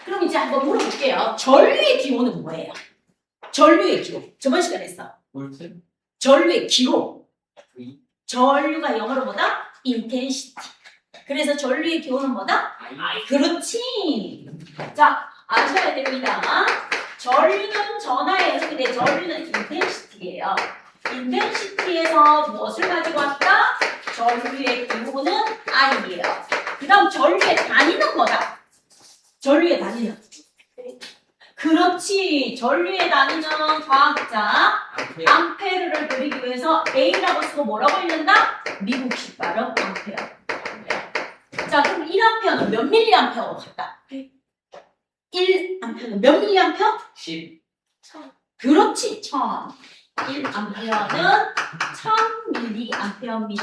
그럼 이제 한번 물어볼게요. 전류의 기호는 뭐예요? 전류의 기호. 저번 시간에 했어. 볼트? 전류의 기호. V? 전류가 영어로 뭐다? intensity. 그래서 전류의 기호는 뭐다? I? 그렇지. 자, 아셔야 됩니다. 전류는 전하의 해석인데 전류는 intensity예요. intensity에서 무엇을 가지고 왔다? 전류의 기호는 I예요. 그 다음 전류의 단위는 뭐다? 전류의 단위는? 그렇지. 전류의 단위는 과학자 앞에 암페르를 그리기 위해서 A라고 쓰고 뭐라고 읽는다? 미국식 발음 암페어. 자, 그럼 1암페어는 몇 밀리암페어로 갔다? 1암페어는 몇 밀리암페어? 10 그렇지. 1000. 1암페어는 1000밀리암페어입니다.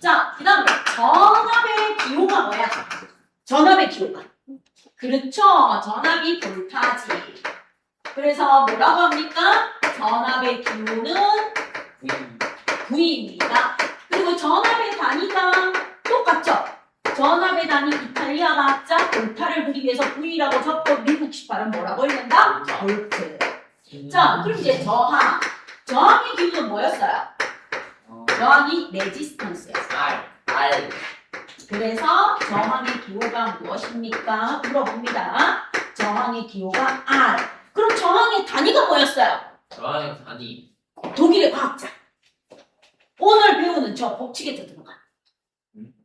자, 그 다음에 전압의 기호가 뭐야? 전압의 기호가. 그렇죠. 전압이 볼타지. 그래서 뭐라고 합니까? 전압의 기호는 V V입니다. 그리고 전압의 단위가 똑같죠? 전압의 단위 이탈리아 과학자 볼타를 그리기 위해서 V라고 적고 미국식 발음 뭐라고 읽는다? 볼트. 자, 그럼 이제 저항. 저항의 기호는 뭐였어요? 저항이 레지스턴스였어요. R 그래서 저항의 기호가 무엇입니까? 물어봅니다. 저항의 기호가 R. 그럼 저항의 단위가 뭐였어요? 저항의 단위 독일의 과학자. 오늘 배우는 저 법칙에 들어가.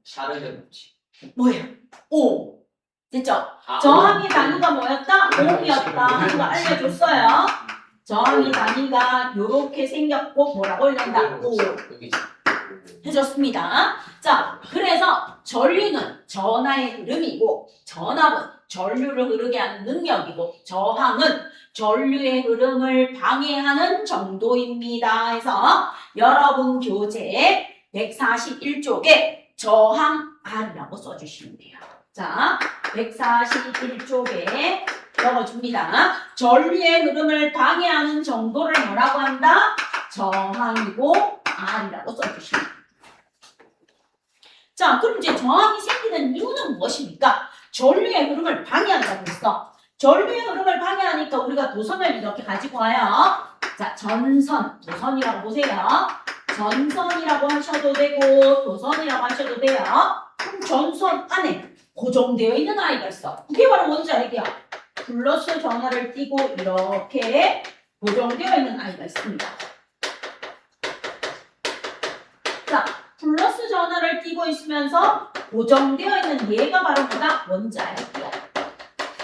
샤르르 법칙 뭐예요? O. 됐죠? 아, 저항의 단위가 뭐였다? O였다. 이거 알려줬어요. 저항의 단위가 이렇게 생겼고 뭐라고 읽는다? O. 여기 해줬습니다. 자, 그래서 전류는 전하의 흐름이고 전압은 전류를 흐르게 하는 능력이고 저항은 전류의 흐름을 방해하는 정도입니다. 해서 여러분 교재 141쪽에 저항 R이라고 써주시면 돼요. 자, 141쪽에 적어줍니다. 전류의 흐름을 방해하는 정도를 뭐라고 한다? 저항이고 R이라고 써주시면 돼요. 자, 그럼 이제 저항이 생기는 이유는 무엇입니까? 전류의 흐름을 방해한다고 했어. 전류의 흐름을 방해하니까 우리가 도선을 이렇게 가지고 와요. 자, 전선, 도선이라고 보세요. 전선이라고 하셔도 되고 도선이라고 하셔도 돼요. 그럼 전선 안에 고정되어 있는 아이가 있어. 그게 바로 뭔지 알게요. 플러스 전하를 띄고 이렇게 고정되어 있는 아이가 있습니다. 자, 플러스 전하를 띄고 있으면서 고정되어 있는 얘가 바로 뭐다? 원자핵이야.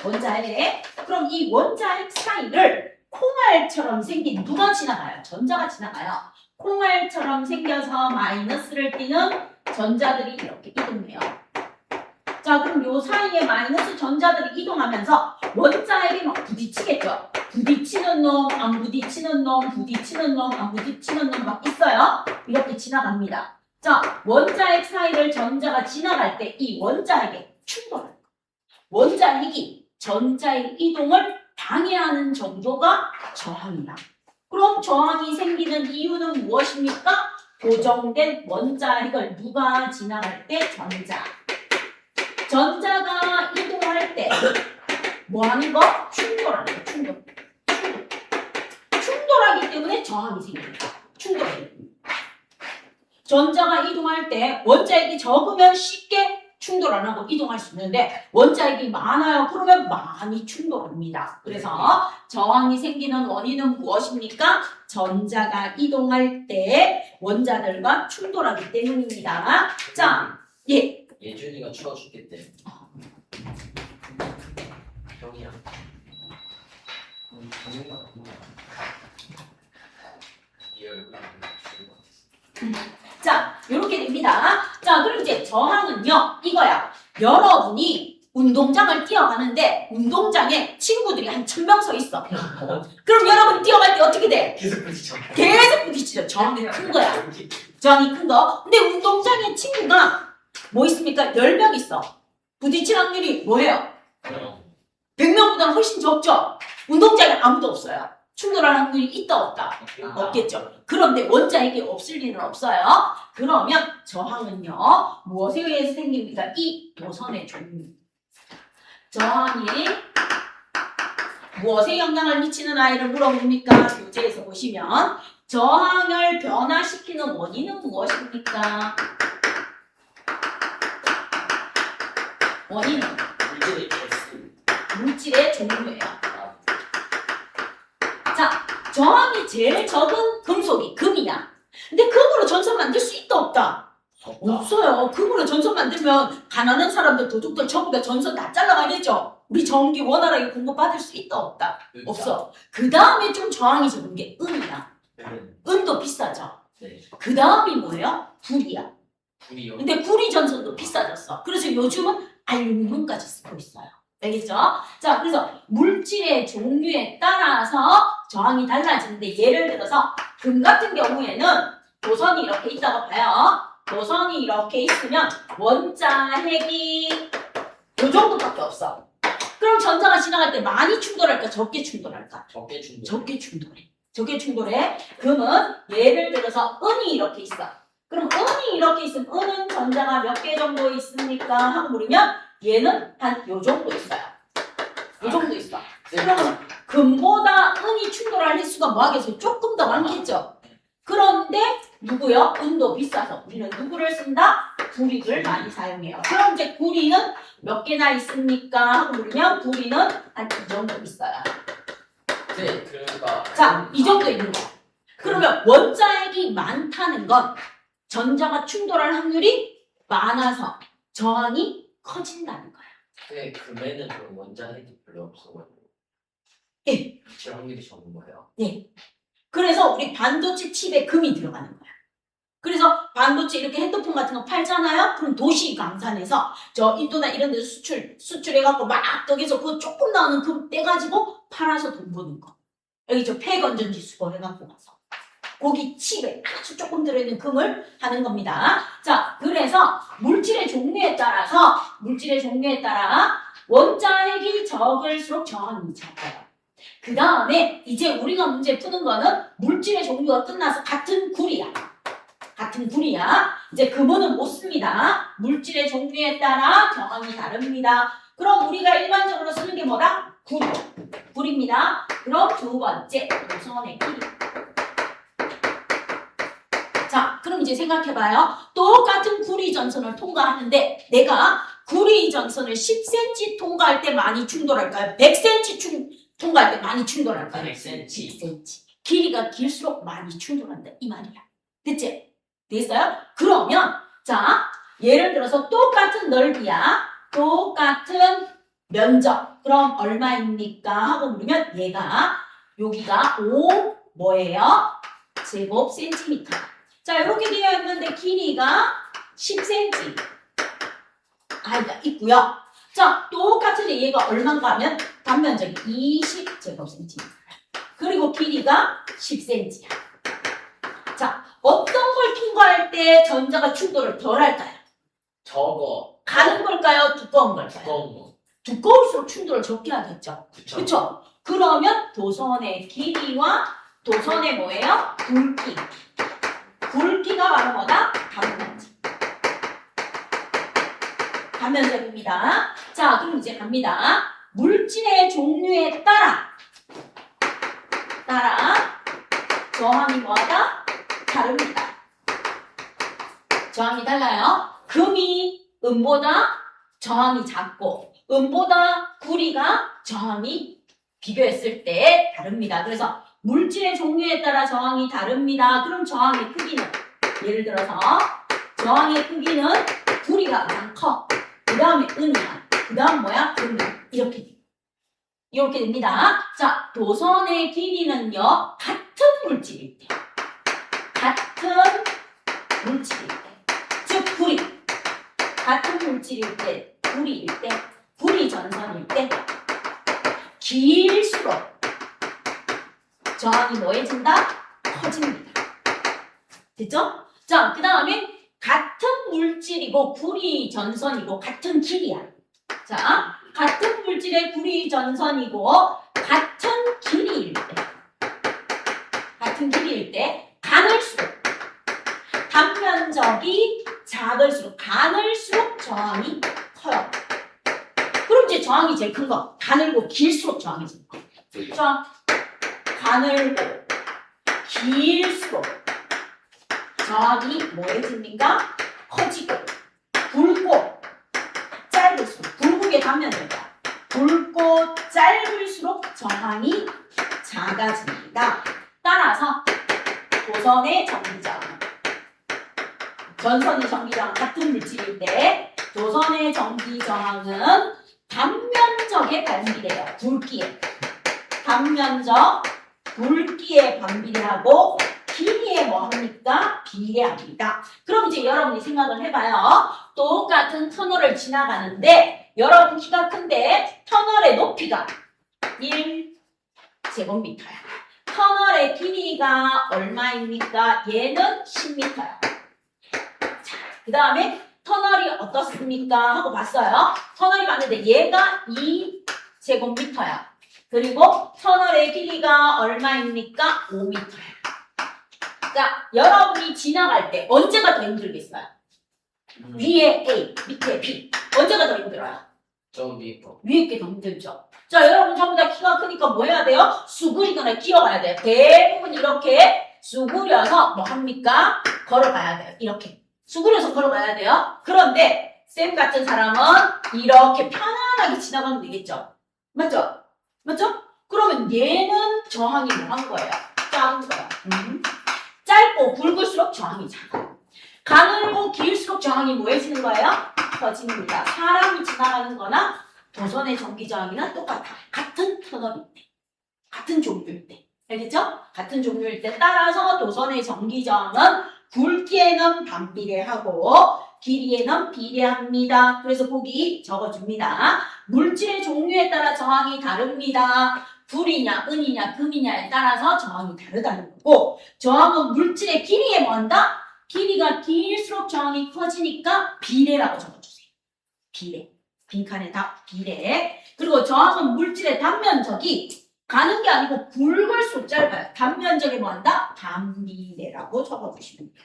원자핵. 그럼 이 원자핵 사이를 콩알처럼 생긴 누가 지나가요? 전자가 지나가요. 콩알처럼 생겨서 마이너스를 띄는 전자들이 이렇게 이동해요. 자, 그럼 요 사이에 마이너스 전자들이 이동하면서 원자핵이 막 부딪히겠죠? 부딪히는 놈, 안 부딪히는 놈, 부딪히는 놈, 안 부딪히는 놈 막 있어요. 이렇게 지나갑니다. 자, 원자핵 사이를 전자가 지나갈 때 이 원자핵에 충돌을. 원자핵이 전자의 이동을 방해하는 정도가 저항이다. 그럼 저항이 생기는 이유는 무엇입니까? 고정된 원자핵을 누가 지나갈 때? 전자. 전자가 이동할 때 뭐 하는 거? 충돌하는 거. 충돌. 충돌하기 때문에 저항이 생깁니다. 충돌이. 전자가 이동할 때 원자핵이 적으면 쉽게 충돌 안 하고 이동할 수 있는데 원자핵이 많아요. 그러면 많이 충돌합니다. 그래서 저항이 생기는 원인은 무엇입니까? 전자가 이동할 때 원자들과 충돌하기 때문입니다. 자, 예. 예준이가 추워 죽겠대. 형이야. 이 얼굴이 죽을 것 같았어. 자, 이렇게 됩니다. 자, 그럼 이제 저항은요, 이거야. 여러분이 운동장을 뛰어가는데 운동장에 친구들이 한 1000명 서 있어. 그럼 여러분 뛰어갈 때 어떻게 돼? 계속 부딪혀. 계속 부딪히죠. 저항이 큰 거야. 저항이 큰 거. 근데 운동장에 친구가 뭐 있습니까? 10명 있어. 부딪힐 확률이 뭐예요? 100명보다는 훨씬 적죠? 운동장에 아무도 없어요. 충돌할 확률이 있다 없다? 없겠죠. 그런데 원자핵이 없을 리는 없어요. 그러면 저항은요. 무엇에 의해서 생깁니까? 이 도선의 종류. 저항이 무엇에 영향을 미치는 아이를 물어봅니까? 교재에서 보시면 저항을 변화시키는 원인은 무엇입니까? 원인은 물질의 개수. 물질의 종류예요. 자, 저항이 제일 적은 금속이 금이야. 근데 금으로 전선 만들 수 있다 없다? 없어요. 금으로 전선 만들면 가난한 사람들 도둑들 전부 다 전선 다 잘라가겠죠. 우리 전기 원활하게 공급받을 수 있다 없다? 없어. 그 다음에 좀 저항이 적은 게 은이야. 은도 비싸죠. 네. 그 다음이 뭐예요? 구리야. 불이요. 근데 구리 전선도 비싸졌어. 그래서 요즘은 알루미늄까지 쓰고 있어요. 알겠죠? 자, 그래서 물질의 종류에 따라서 저항이 달라지는데 예를 들어서 금 같은 경우에는 도선이 이렇게 있다고 봐요. 도선이 이렇게 있으면 원자핵이 요 정도밖에 없어. 그럼 전자가 지나갈 때 많이 충돌할까? 적게 충돌할까? 적게 충돌. 적게 충돌해. 적게 충돌해. 금은 예를 들어서 은이 이렇게 있어. 그럼 은이 이렇게 있으면 은은 전자가 몇 개 정도 있습니까? 하고 물으면 얘는 한 요 정도 있어요. 요 정도 있어. 그러면 금보다 은이 충돌할 횟수가 뭐하겠어요? 조금 더 많겠죠? 그런데 누구요? 은도 비싸서 우리는 누구를 쓴다? 구리를 많이 사용해요. 그럼 이제 구리는 몇 개나 있습니까? 하고 물으면 구리는 한 이 정도 있어요. 네, 그러니까. 자, 이 정도 있는 거. 그러면 원자핵이 많다는 건 전자가 충돌할 확률이 많아서 저항이 커진다는 거야. 네, 금에는 그런 원자핵이 별로 없어가지고. 예. 제 확률이 적은 거예요. 그래서 우리 반도체 칩에 금이 들어가는 거야. 그래서 반도체 이렇게 핸드폰 같은 거 팔잖아요? 그럼 도시 강산에서 저 인도나 이런 데서 수출해갖고 막 거기서 그 조금 나오는 금 떼가지고 팔아서 돈 버는 거. 여기 저 폐건전지 수거해갖고 가서. 거기 칩에 아주 조금 들어있는 금을 하는 겁니다. 자, 그래서 물질의 종류에 따라 원자핵이 적을수록 저항이 작아요. 그 다음에 이제 우리가 문제 푸는 거는 물질의 종류가 끝나서 같은 구리야. 이제 금은 못 씁니다. 물질의 종류에 따라 저항이 다릅니다. 그럼 우리가 일반적으로 쓰는 게 뭐다? 구리입니다. 그럼 두 번째 도선의 길이. 자, 그럼 이제 생각해봐요. 똑같은 구리 전선을 통과하는데 내가 구리 전선을 10cm 통과할 때 많이 충돌할까요? 100cm 통과할 때 많이 충돌할까요? 100cm. 10cm. 길이가 길수록 많이 충돌한다 이 말이야. 됐지? 됐어요? 그러면 자, 예를 들어서 똑같은 넓이야. 똑같은 면적. 그럼 얼마입니까? 하고 물으면 얘가 여기가 5 뭐예요? 제곱 센티미터. 자, 이렇게 되어 있는데 길이가 10cm 있고요. 자, 똑같은 얘가 얼마인가 하면 단면적이 20제곱센티미터. 그리고 길이가 10cm야. 자, 어떤 걸 통과할 때 전자가 충돌을 덜 할까요? 저거. 가는 걸까요? 두꺼운 걸까요? 두꺼운 거. 두꺼울수록 충돌을 적게 하겠죠. 그쵸. 그렇죠? 그러면 도선의 길이와 도선의 뭐예요? 굵기. 굵기가 바로 뭐다? 단면적입니다. 자, 그럼 이제 갑니다. 물질의 종류에 따라 저항이 뭐하다? 다릅니다. 저항이 달라요. 금이 은보다 저항이 작고 은보다 구리가 저항이 비교했을 때 다릅니다. 그래서 물질의 종류에 따라 저항이 다릅니다. 그럼 저항의 크기는 예를 들어서 저항의 크기는 구리가 가장 커. 그 다음에 은이야. 그 다음 뭐야? 금이야. 이렇게 됩니다. 자, 도선의 길이는요. 같은 물질일 때. 즉 구리. 같은 물질일 때, 구리일 때 전선일 때 길수록 저항이 뭐해진다? 커집니다. 됐죠? 자, 그 다음에 같은 물질이고 구리 전선이고 같은 길이야. 자, 같은 물질의 구리 전선이고 같은 길이일 때 가늘수록 단면적이 작을수록 가늘수록 저항이 커요. 그럼 이제 저항이 제일 큰 거. 가늘고 길수록 저항이 제일 커. 자, 가늘고 길수록 저항이 뭐해집니까? 커지고 굵고 짧을수록 굵은 게 단면적이야. 굵고 짧을수록 저항이 작아집니다. 따라서 도선의 전기저항 전선의 전기저항 같은 물질일 때 도선의 전기저항은 단면적에 반비례해요. 굵기에. 단면적 굵기에 반비례하고 길이에 뭐합니까? 비례합니다. 그럼 이제 여러분이 생각을 해봐요. 똑같은 터널을 지나가는데 여러분 키가 큰데 터널의 높이가 1제곱미터야. 터널의 길이가 얼마입니까? 얘는 10m야. 자, 그 다음에 터널이 어떻습니까? 하고 봤어요. 터널이 봤는데 얘가 2제곱미터야. 그리고 터널의 길이가 얼마입니까? 5m야. 자, 여러분이 지나갈 때 언제가 더 힘들겠어요? 위에 A, 밑에 B. 언제가 더 힘들어요? 좀 미고. 위에 게 더 힘들죠. 자, 여러분 전부 다 키가 크니까 뭐 해야 돼요? 수그리거나 기어가야 돼요. 대부분 이렇게 수그려서 뭐 합니까? 걸어가야 돼요. 이렇게. 수그려서 걸어가야 돼요. 그런데 쌤 같은 사람은 이렇게 편안하게 지나가면 되겠죠. 맞죠? 맞죠? 그러면 얘는 저항이 뭐한 거예요? 작은 거예요. 짧고 굵을수록 저항이 작아요. 가늘고 길수록 저항이 뭐해지는 거예요? 커집니다. 사람이 지나가는 거나 도선의 전기저항이나 똑같아. 같은 터널일 때. 같은 종류일 때. 알겠죠? 같은 종류일 때 따라서 도선의 전기저항은 굵기에는 반비례하고 길이에는 비례합니다. 그래서 보기 적어줍니다. 물질의 종류에 따라 저항이 다릅니다. 불이냐, 은이냐, 금이냐에 따라서 저항이 다르다는 거고 저항은 물질의 길이에 뭐한다? 길이가 길수록 저항이 커지니까 비례라고 적어주세요. 비례. 빈칸에 다 비례. 그리고 저항은 물질의 단면적이 가는 게 아니고 굵을수록 짧아요. 단면적이 뭐한다? 반비례라고 적어주시면 돼요.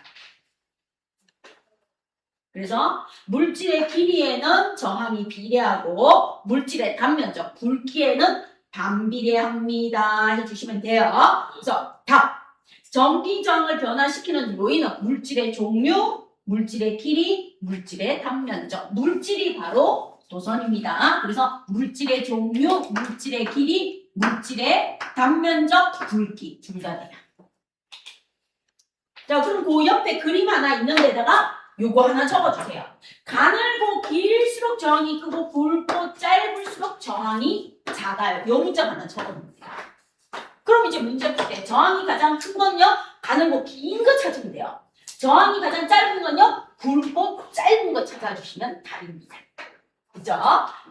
그래서 물질의 길이에는 저항이 비례하고 물질의 단면적, 굵기에는 반비례합니다. 해주시면 돼요. 그래서 답. 전기저항을 변화시키는 요인은 물질의 종류, 물질의 길이, 물질의 단면적. 물질이 바로 도선입니다. 그래서 물질의 종류, 물질의 길이, 물질의 단면적, 굵기 둘 다 돼요. 자, 그럼 그 옆에 그림 하나 있는 데다가 요거 하나 적어주세요. 가늘고 길수록 저항이 크고 굵고 짧을수록 저항이 작아요. 요 문장 하나 적어놓을게요. 그럼 이제 문제 풀 때 저항이 가장 큰 건요. 가늘고 긴 거 찾으면 돼요. 저항이 가장 짧은 건요. 굵고 짧은 거 찾아주시면 답입니다. 그죠?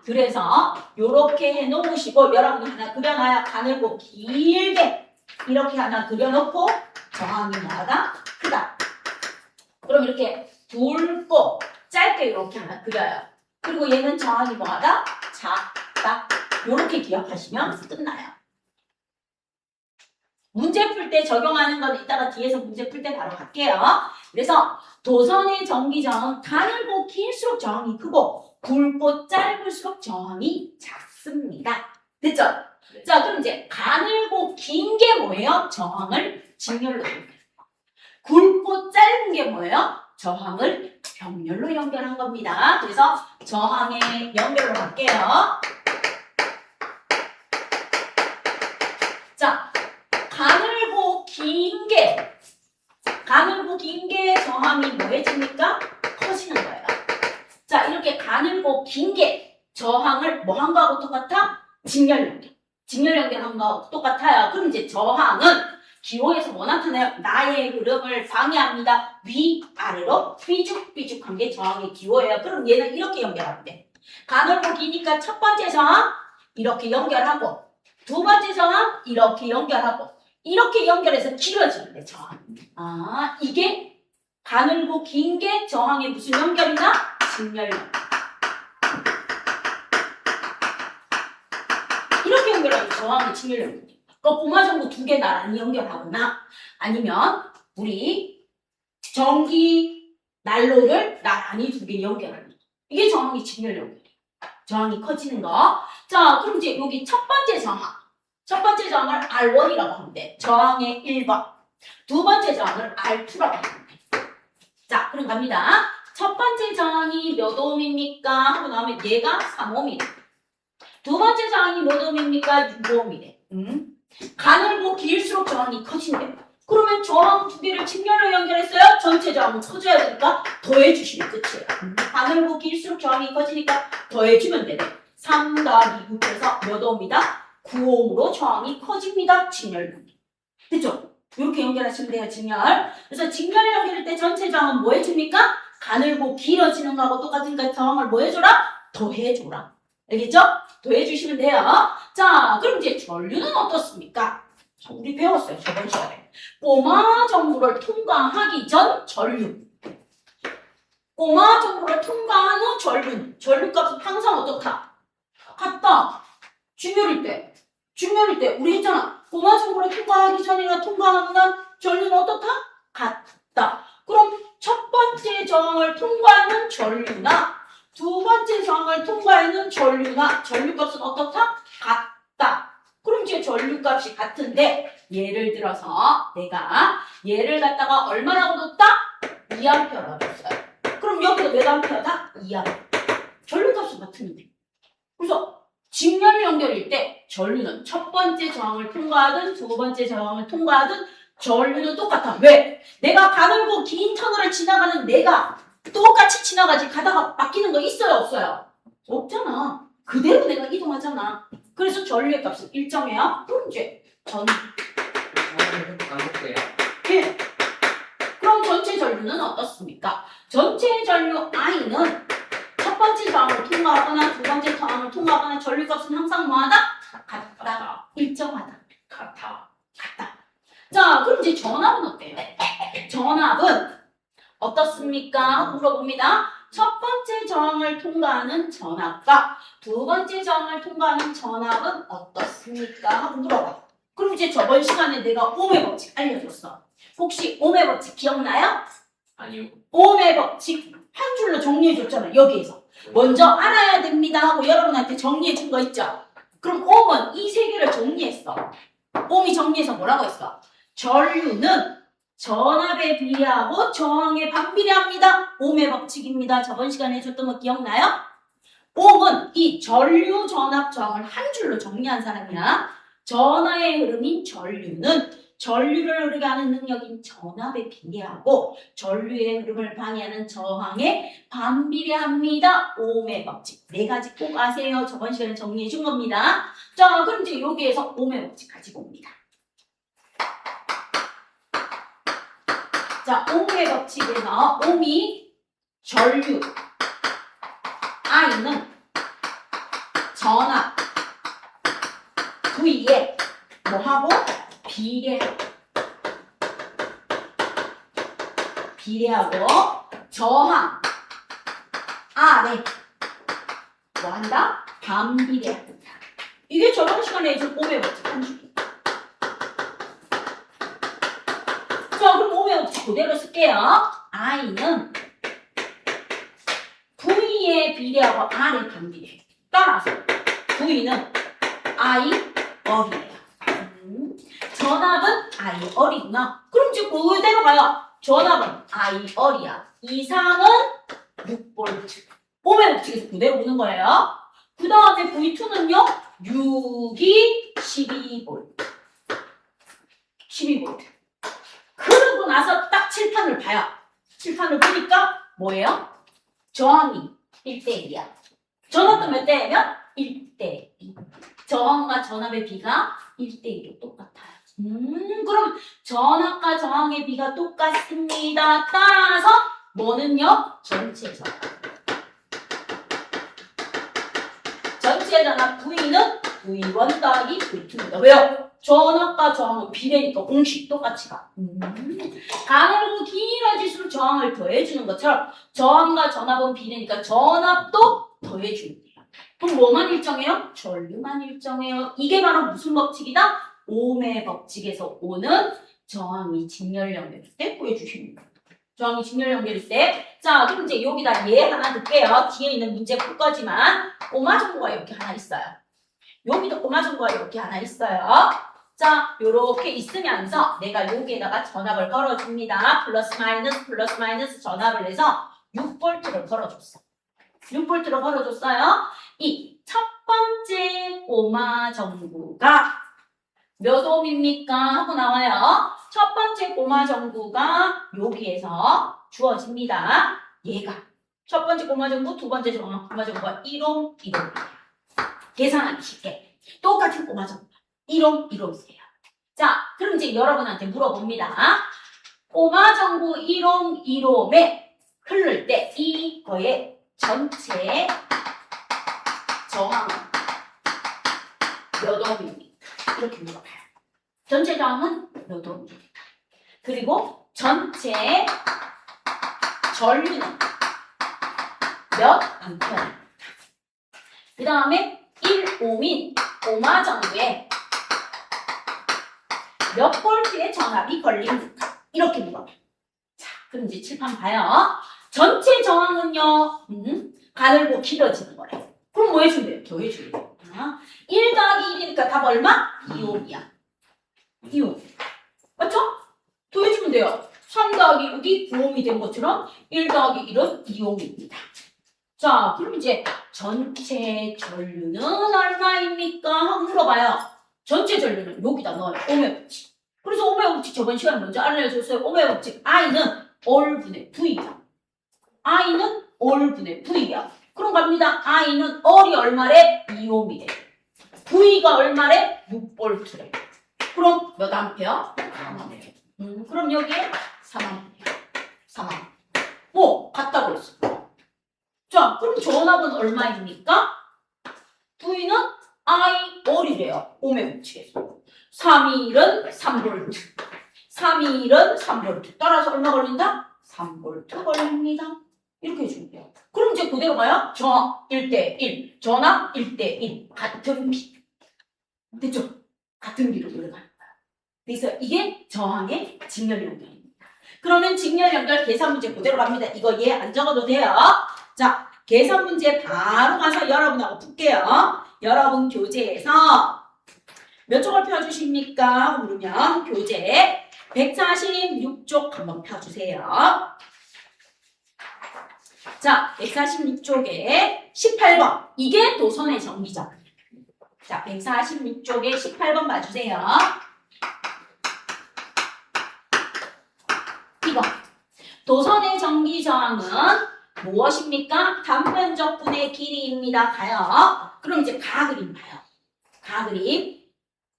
그래서 요렇게 해놓으시고 여러분이 하나 그려놔야 가늘고 길게 이렇게 하나 그려놓고 저항이 뭐하다? 크다. 그럼 이렇게 굵고 짧게 이렇게 하나 그려요. 그리고 얘는 저항이 뭐하다? 작다. 요렇게 기억하시면 끝나요. 문제 풀 때 적용하는 건 이따가 뒤에서 문제 풀 때 바로 갈게요. 그래서 도선의 전기저항은 가늘고 길수록 저항이 크고 굵고 짧을수록 저항이 작습니다. 됐죠? 네. 자, 그럼 이제 가늘고 긴 게 뭐예요? 저항을 직렬로 연결. 굵고 짧은 게 뭐예요? 저항을 병렬로 연결한 겁니다. 그래서 저항의 연결로 갈게요. 자, 가늘고 긴 게 저항이 뭐해집니까? 커지는 거예요. 자, 이렇게 가늘고 긴 게 저항을 뭐 한 거하고 똑같아? 직렬 연결. 직렬 연결한 거하고 똑같아요. 그럼 이제 저항은 기호에서 뭐 나타나요? 나의 흐름을 방해합니다. 위아래로 삐죽삐죽한 게 저항의 기호예요. 그럼 얘는 이렇게 연결하면 돼. 가늘고 기니까 첫 번째 저항 이렇게 연결하고 두 번째 저항 이렇게 연결하고 이렇게 연결해서 길어지는 데 저항. 아, 이게 가늘고 긴 게 저항에 무슨 연결이나? 직렬 연결. 이렇게 연결하면 저항의 직렬 연결. 꼬마 전구 두 개 나란히 연결하거나 아니면 우리 전기 난로를 나란히 두 개 연결하는 거. 이게 저항의 직렬 연결이에요. 저항이 커지는 거. 자, 그럼 이제 여기 첫 번째 저항. 첫 번째 저항을 R1이라고 하면 돼. 저항의 1번. 두 번째 저항을 R2라고 하면 돼. 자, 그럼 갑니다. 첫 번째 저항이 몇 옴입니까? 하고 나오면 얘가 3옴이래. 두 번째 저항이 몇 옴입니까? 6옴이래. 가늘고 길수록 저항이 커진대. 그러면 저항 두 개를 직렬로 연결했어요? 전체 저항은 커져야 되니까 더해주시면 끝이에요. 가늘고 길수록 저항이 커지니까 더해주면 되네. 3 더하기 6해서 몇 옴이다? 9옴으로 저항이 커집니다. 직렬. 됐죠? 이렇게 연결하시면 돼요. 직렬. 그래서 직렬 연결할 때 전체 저항은 뭐 해줍니까? 가늘고 길어지는 거하고 똑같으니까 저항을 뭐 해줘라? 더해줘라. 알겠죠? 더해주시면 돼요. 자, 그럼 이제 전류는 어떻습니까? 우리 배웠어요. 저번 시간에. 꼬마 전구를 통과하기 전 전류. 꼬마 전구를 통과한 후 전류. 전류값은 항상 어떻다? 같다. 중열일 때. 중열일 때. 우리 했잖아. 꼬마 전구를 통과하기 전이나 통과하는 날 전류는 어떻다? 같다. 그럼 첫 번째 저항을 통과하는 전류나 두 번째 저항을 통과하는 전류나 전류값은 어떻다? 같다. 그럼 이제 전류값이 같은데 예를 들어서 내가 얘를 갖다가 얼마라고 뒀다? 2A라고 뒀어요. 그럼 여기도 몇 A다? 2A. 전류값은 같은데. 그래서 직렬 연결일 때 전류는 첫 번째 저항을 통과하든 두 번째 저항을 통과하든 전류는 똑같아. 왜? 내가 가늘고 긴 터널을 지나가는 내가 똑같이 지나가지 가다가 바뀌는 거 있어요? 없어요? 없잖아. 그대로 내가 이동하잖아. 그래서 전류의 값은 일정해요. 그럼 이제 반복돼요. 예. 그럼 전체 전류는 어떻습니까? 전체 전류 I는 첫 번째 저항을 통과하거나 두 번째 저항을 통과하거나 전류값은 항상 뭐하다? 같다. 일정하다. 같아. 같다. 자, 그럼 이제 전압은 어때요? 전압은 어떻습니까? 물어봅니다. 첫 번째 저항을 통과하는 전압과 두 번째 저항을 통과하는 전압은 어떻습니까? 하고 물어봐. 그럼 이제 저번 시간에 내가 옴의 법칙 알려줬어. 혹시 옴의 법칙 기억나요? 아니요. 옴의 법칙 한 줄로 정리해줬잖아. 여기에서. 먼저 알아야 됩니다 하고 여러분한테 정리해준 거 있죠? 그럼 옴은 이 세 개를 정리했어. 옴이 정리해서 뭐라고 했어? 전류는 전압에 비례하고 저항에 반비례합니다. 옴의 법칙입니다. 저번 시간에 해줬던 거 기억나요? 옴은 이 전류, 전압, 저항을 한 줄로 정리한 사람이야. 전하의 흐름인 전류는 전류를 흐르게 하는 능력인 전압에 비례하고 전류의 흐름을 방해하는 저항에 반비례합니다. 옴의 법칙. 네 가지 꼭 아세요. 저번 시간에 정리해 준 겁니다. 자, 그럼 이제 여기에서 옴의 법칙 가지고 옵니다. 자, 옴의 법칙에서 옴이 전류, I는 전압, V에 뭐하고? 비례하고 저항, R에 뭐한다? 반비례한다. 이게 저번 시간에 해준 옴의 법칙 한 줄이에요. 자, 그럼 옴의 법칙 그대로 쓸게요. I는 V에 비례하고 R에 반비례. 따라서 V는 I 어리예요. 전압은 I 어리구나. 그럼 이제 그대로 가요. 전압은 I 어리야. 2, 3은 6V. 옴의 법칙에서 그대로 보는 거예요. 그 다음에 V2는요. 6이 12V. 12V. 그러고 나서 딱 칠판을 봐요. 칠판을 보니까 뭐예요? 저항이 1대1이야. 전압도 몇 대면? 1대2. 저항과 전압의 비가 1대1로 똑같아요. 그럼 전압과 저항의 비가 똑같습니다. 따라서 뭐는요? 전체 저항. 전체 전압 V는 V1 더하기 V2입니다. 왜요? 전압과 저항은 비례니까 공식 똑같이 가. 가늘고 길어질수록 저항을 더해주는 것처럼 저항과 전압은 비례니까 전압도 더해주는 거예요. 그럼 뭐만 일정해요? 전류만 일정해요. 이게 바로 무슨 법칙이다? ohm의 법칙에서 오는 저항이 직렬 연결일 때 구해주시는 거예요. 저항이 직렬 연결일 때. 자, 그럼 이제 여기다 얘 하나 넣을게요. 뒤에 있는 문제 풀 거지만 오마 정보가 이렇게 하나 있어요. 여기도 오마 정보가 이렇게 하나 있어요. 자, 요렇게 있으면서 내가 여기에다가 전압을 걸어줍니다. 플러스 마이너스 전압을 해서 6V를 걸어줬어. 6V를 걸어줬어요. 이 첫 번째 꼬마 전구가 몇 옴입니까? 하고 나와요. 첫 번째 꼬마 전구가 여기에서 주어집니다. 얘가 첫 번째 꼬마 전구, 두 번째 꼬마 전구가 1옴, 1옴. 계산하기 쉽게 똑같은 꼬마 전구 1옴, 1옴이세요. 자, 그럼 이제 여러분한테 물어봅니다. 꼬마 전구 1옴, 1옴에 흐를 때 이거의 전체 저항은 몇 옴입니까? 이렇게 물어봐요. 전체 저항은 몇 옴입니까? 그리고 전체 전류는 몇 암페어입니까? 그 다음에 1옴인 꼬마 전구에 몇 볼트의 전압이 걸립니까? 이렇게 물어봐요. 자, 그럼 이제 칠판 봐요. 전체 저항은요, 가늘고 길어지는 거래. 그럼 뭐 해주면 돼요? 더해주면 돼요. 1 더하기 1이니까 답 얼마? 2옴이야. 2옴. 맞죠? 더해주면 돼요. 3 더하기 6이 9옴이 된 것처럼 1 더하기 1은 2옴입니다. 자, 그럼 이제 전체 전류는 얼마입니까? 하고 물어봐요. 전체 전류는 여기다 넣어요. ohm의 법칙. 그래서 ohm의 법칙 저번 시간에 먼저 알려줬어요. ohm의 법칙 I는 R분의 V야. I는 R분의 V야. 그럼 갑니다. I는 R이 얼마래? 2옴이래. V가 얼마래? 6V래. 그럼 몇 암페어? 3암페어. 그럼 여기에 3암페어. 3암페어. 뭐 같다고 했어. 자, 그럼 전압은 얼마입니까? V는 I R이래요. ohm의 법칙에서. 3일은 3V. 3일은 3V. 따라서 얼마 걸린다? 3V 걸립니다. 이렇게 해주면 돼요. 그럼 이제 그대로 가요. 저항 1대1. 전압 1대1. 같은 비. 됐죠? 같은 비로 올라가는 거야. 그래서 이게 저항의 직렬 연결입니다. 그러면 직렬 연결 계산 문제 그대로 갑니다. 이거 얘 안 적어도 돼요. 자, 계산 문제 바로 가서 여러분하고 풀게요. 여러분 교재에서 몇 쪽을 펴주십니까? 그러면 교재 146쪽 한번 펴주세요. 자, 146쪽에 18번. 이게 도선의 전기전. 자, 146쪽에 18번 봐주세요. 이거. 도선의 전기저항은 무엇입니까? 단면적분의 길이입니다. 가요. 그럼 이제 가 그림 봐요. 가 그림.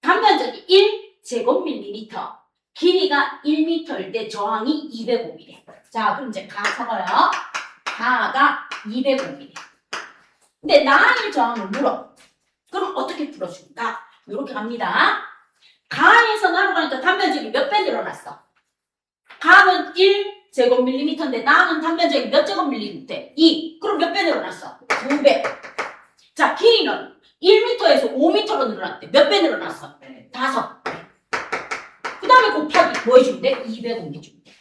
단면적이 1제곱밀리미터. 길이가 1m일 때 저항이 205mm. 자, 그럼 이제 가 적어요. 가가 205mm. 근데 나일 저항을 물어. 그럼 어떻게 풀어줄까? 이렇게 갑니다. 가에서 나로 가니까 단면적이 몇 배 늘어났어? 가는 1제곱밀리미터인데 나는 단면적이 몇 제곱밀리미터? 2. 그럼 몇 배 늘어났어? 2배. 자, 길이는 1m에서 5m로 늘어났대. 몇 배 늘어났어? 5배. 그 다음에 곱하기 뭐 해주면 돼? 205 해주면 돼.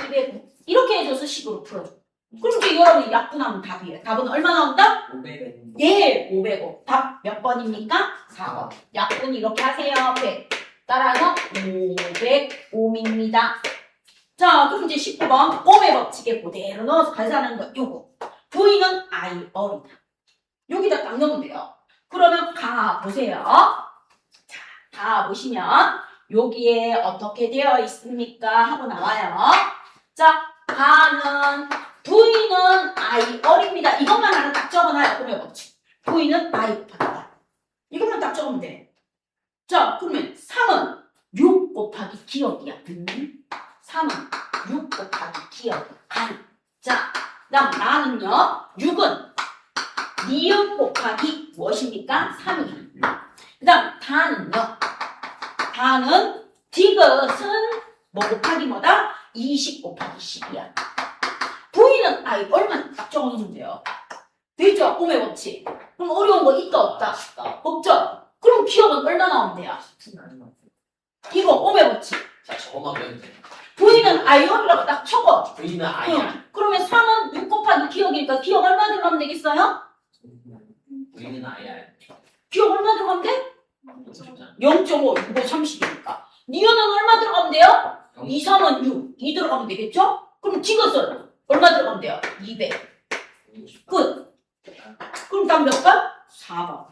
205. 이렇게 해줘서 식으로 풀어줘. 그럼 이제 여러분이 약분하면 답이에요. 답은 얼마 나온다? 500원. 예, 505. 답 몇 번입니까? 4번. 약분 이렇게 하세요. 100. 따라서 505입니다. 자, 그럼 이제 19번 ohm의 법칙에 그대로 넣어서 계산하는 거 요거. V는 IR이다. 여기다 딱 넣으면 돼요. 그러면 가 보세요. 자, 가 보시면 여기에 어떻게 되어 있습니까? 하고 나와요. 자, 가는 V는 IR입니다. 이것만 하나 딱 적어놔요. ohm의 법칙. V는 I 곱하기. 이것만 딱 적으면 돼. 자, 그러면 3은 6 곱하기 기억이야. 3은 6 곱하기 기억. 간. 자, 그다음 나는요. 6은 니은 곱하기 무엇입니까? 3이. 그 다음 다는요. 다는 디귿은 뭐 곱하기 뭐다? 20 곱하기 10이야. V는 아이 얼마 딱 적어놓으면 되죠? 오매 법칙. 그럼 어려운 거 있다 없다? 없죠? 그럼 기억은 얼마 나오면 돼요? 이거 오매 법칙. 자, 저것만 배우면 돼. V는 아이언이라고 딱 적어. V는 I야. 그러면 3은 6 곱하기 기억이니까 기억 얼마 들어가면 되겠어요? V는 I야. 기억 얼마 들어가면 돼? 0.5, 이거 30이니까. 니은은 얼마 들어가면 돼요? 2, 3은 6, 2 들어가면 되겠죠? 그럼 디귿은 얼마 들어가면 돼요? 200. 끝. 그럼 다음 몇 번? 4번.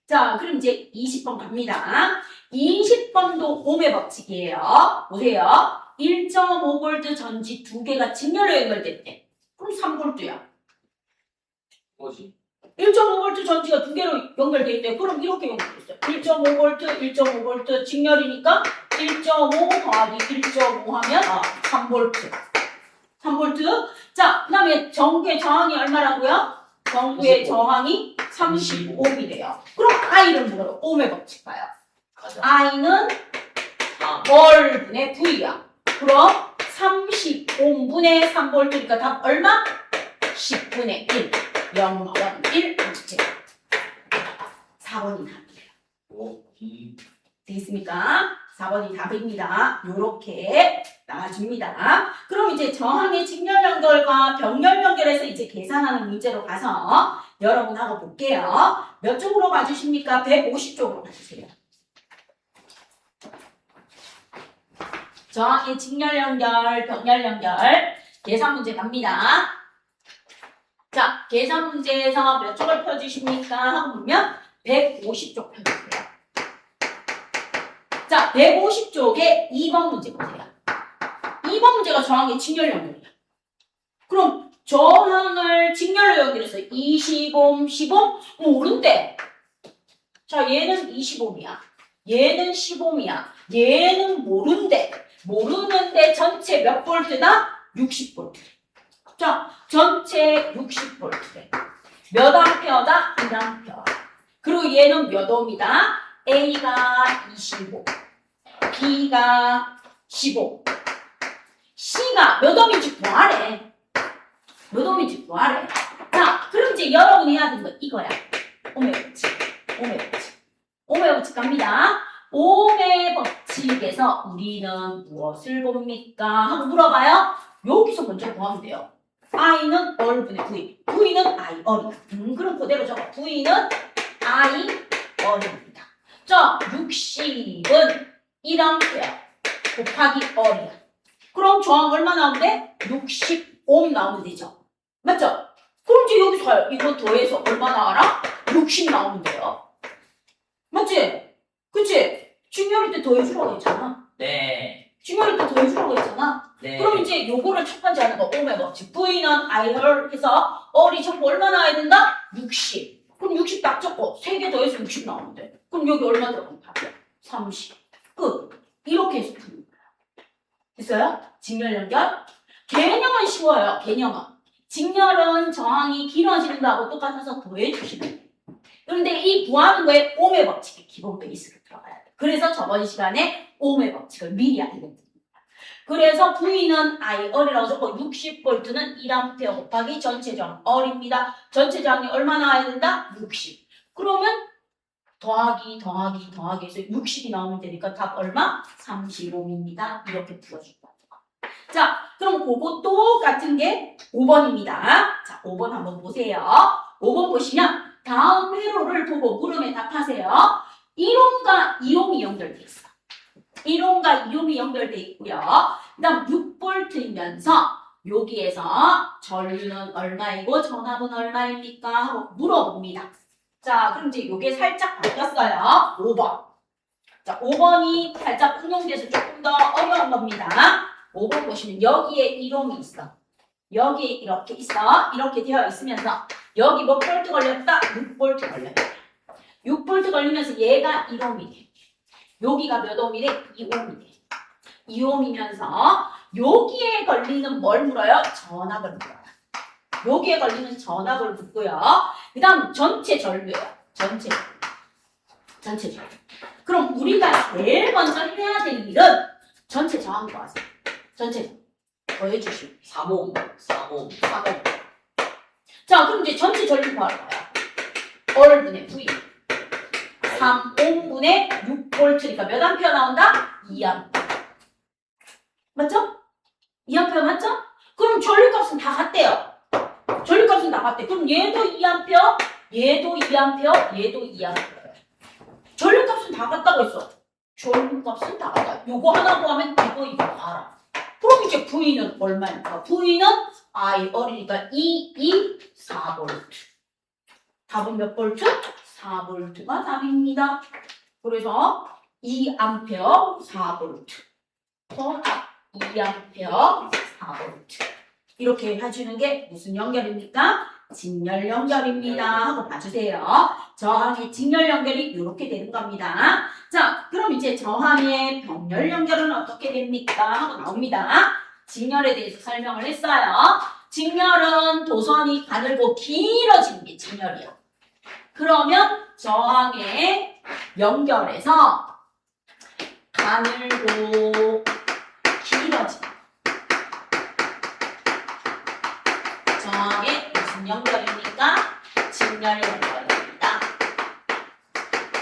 자, 그럼 이제 20번 갑니다. 20번도 오매 법칙이에요. 보세요. 1.5V 전지 두 개가 직렬로 연결됐대. 그럼 3V야. 뭐지? 1.5V 전지가 두 개로 연결돼 있대. 그럼 이렇게 연결됐어요. 1.5V, 1.5V 직렬이니까 1.5 더하기 1.5 하면 3V. 3V. 자, 그 다음에 전구의 저항이 얼마라고요? 전구의 저항이 35이래요. 그럼 I는 뭐예요? ohm의 법칙 봐요. 가자. I는 vol분의 V야. 그럼 35분의 3V니까 답 얼마? 10분의 1. 0.1 암페어. 4번이 답이에요. 오, 되겠습니까? 4번이 답입니다. 요렇게 나와줍니다. 그럼 이제 저항의 직렬 연결과 병렬 연결해서 이제 계산하는 문제로 가서 여러분하고 볼게요. 몇 쪽으로 봐주십니까? 150쪽으로 봐주세요. 저항의 직렬 연결, 병렬 연결 계산 문제 갑니다. 자, 계산 문제에서 몇 쪽을 펴주십니까? 하고 보면 150쪽 펴주세요. 자, 150쪽에 2번 문제 보세요. 2번 문제가 저항의 직렬 연결이야. 그럼 저항을 직렬로 연결해서 20옴, 10옴? 모른대. 자, 얘는 20옴이야. 얘는 10옴이야. 얘는 모른대. 모르는데 전체 몇 볼트다? 60볼트. 자, 전체 60볼트래. 몇 암페어다? 1암페어. 그리고 얘는 몇 옴이다? A가 25, B가 15, C가 몇 옴인지 구하래. 몇 옴인지 구하래. 자, 그럼 이제 여러분이 해야 되는 거 이거야. 오매 법칙, 오매 법칙. 오매 법칙 갑니다. 오매 법칙에서 우리는 무엇을 봅니까? 하고 물어봐요. 여기서 먼저 구하면 돼요. I는 얼분의 V, V는 I 얼이야. 그럼 그대로 적어. V는 I 얼입니다. 자, 60은 1암페어 곱하기 얼이야. 그럼 저항 얼마 나오는데? 60옴 나오면 되죠. 맞죠? 그럼 이제 여기서 가요. 이거 더해서 얼마 나와라? 60 나오면 돼요. 맞지? 그치? 중요할 때 더해주라고 했잖아. 네. 중요할 때 더해주라고 했잖아. 네. 그럼 이제 요거를 첫 번째 하는 거 오매 법칙. V는 I를 해서 얼이 전부 얼마 나와야 된다? 60. 그럼 60 딱 적고 3개 더해서 60 나오는데 그럼 여기 얼마 들어간다? 30. 끝. 이렇게 해서 푸는 거야. 됐어요? 직렬 연결. 개념은 쉬워요. 개념은. 직렬은 저항이 길어진다고 똑같아서 더해주시면 돼요. 그런데 이 구하는 거에 오매 법칙이 기본 베이스로 들어가야 돼. 그래서 저번 시간에 오매 법칙을 미리 알게 됩니다. 그래서 V는 I 얼이라고 적고 60V는 1A 곱하기 전체 저항 얼입니다. 전체 저항이 얼마 나와야 된다? 60. 그러면 더하기 해서 60이 나오면 되니까 답 얼마? 35입니다. 이렇게 풀어준다. 자, 그럼 그거 똑같은 게 5번입니다. 자, 5번 한번 보세요. 5번 보시면 다음 회로를 보고 물음에 답하세요. 1옴과 2옴이 연결돼 있어. 1옴과 2옴이 연결돼 있고요. 그 다음 6V이면서 여기에서 전류는 얼마이고 전압은 얼마입니까? 하고 물어봅니다. 자, 그럼 이제 이게 살짝 바뀌었어요. 5번. 자, 5번이 살짝 응용돼서 조금 더 어려운 겁니다. 5번 보시면 여기에 1옴이 있어. 여기 이렇게 있어. 이렇게 되어 있으면서 여기 몇 볼트 걸렸다? 6볼트 걸려요. 6볼트 걸리면서 얘가 1옴이 돼. 여기가 몇 옴이래? 2옴이 돼. 2옴이면서 여기에 걸리는 뭘 물어요? 전압을 물어요. 여기에 걸리는 전압을 묻고요. 그 다음 전체 전류예요. 전체 전류. 그럼 우리가 제일 먼저 해야 될 일은 전체 저항 구하세요. 전체 더해주시고 3옴. 4번. 자, 그럼 이제 전체 전류 구하러 가요. 얼분의 V 3옴분의 6V니까 몇 암페어 나온다? 2암페어. 맞죠? 2암페어 맞죠? 그럼 전류값은 다 같대요. 전류값은 다 같대. 그럼 얘도 2암페어, 얘도 2암페어, 얘도 2암페어. 전류값은 다 같다고 했어. 전류값은 다 같다. 요거 하나 구하면 이거 알아. 그럼 이제 V는 얼마입니까? V는 I 어리니까 4V. 답은 몇 볼트? 4V가 답입니다. 그래서 2암페어 4V. 더 답 2암페어 4V. 이렇게 해주는 게 무슨 연결입니까? 직렬 연결입니다. 하고 봐주세요. 저항의 직렬 연결이 이렇게 되는 겁니다. 자, 그럼 이제 저항의 병렬 연결은 어떻게 됩니까? 하고 나옵니다. 직렬에 대해서 설명을 했어요. 직렬은 도선이 가늘고 길어지는 게 직렬이야. 그러면 저항의 연결에서 가늘고 길어지는 저항의 무슨 연결입니까? 직렬 연결입니다.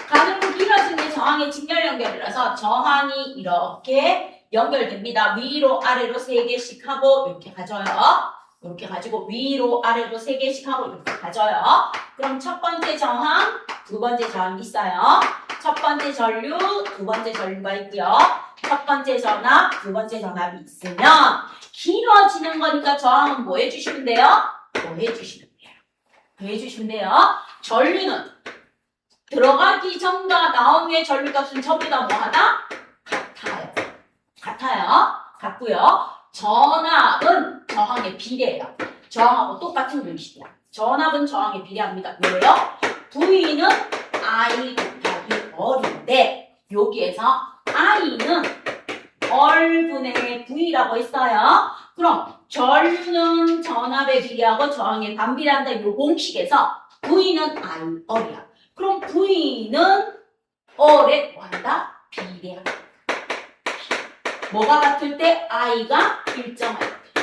가늘고 길어진 게 저항의 직렬 연결이라서 저항이 이렇게 연결됩니다. 위로 아래로 3개씩 하고 이렇게 가져요. 이렇게 가지고 위로 아래로 3개씩 하고 이렇게 가져요. 그럼 첫 번째 저항, 두 번째 저항이 있어요. 첫 번째 전류, 두 번째 전류가 있고요. 첫 번째 전압, 두 번째 전압이 있으면 길어지는 거니까 저항은 뭐 해주시면 돼요? 더해주시면 돼요. 더해주시면 돼요. 전류는 들어가기 전과 나온 후에 전류값은 전부 다 뭐하다? 같아요. 같고요. 전압은 저항에 비례해요. 저항하고 똑같은 공식이야. 전압은 저항에 비례합니다. 왜요? V는 I 곱하기 R인데 여기에서 I는 R분의 V라고 했어요. 그럼 전류는 전압에 비례하고 저항에 반비례한다. 이 공식에서 V는 I, R이야. 그럼 V는 R에 뭐한다? 비례한다. 뭐가 같을 때? I가 일정할 때.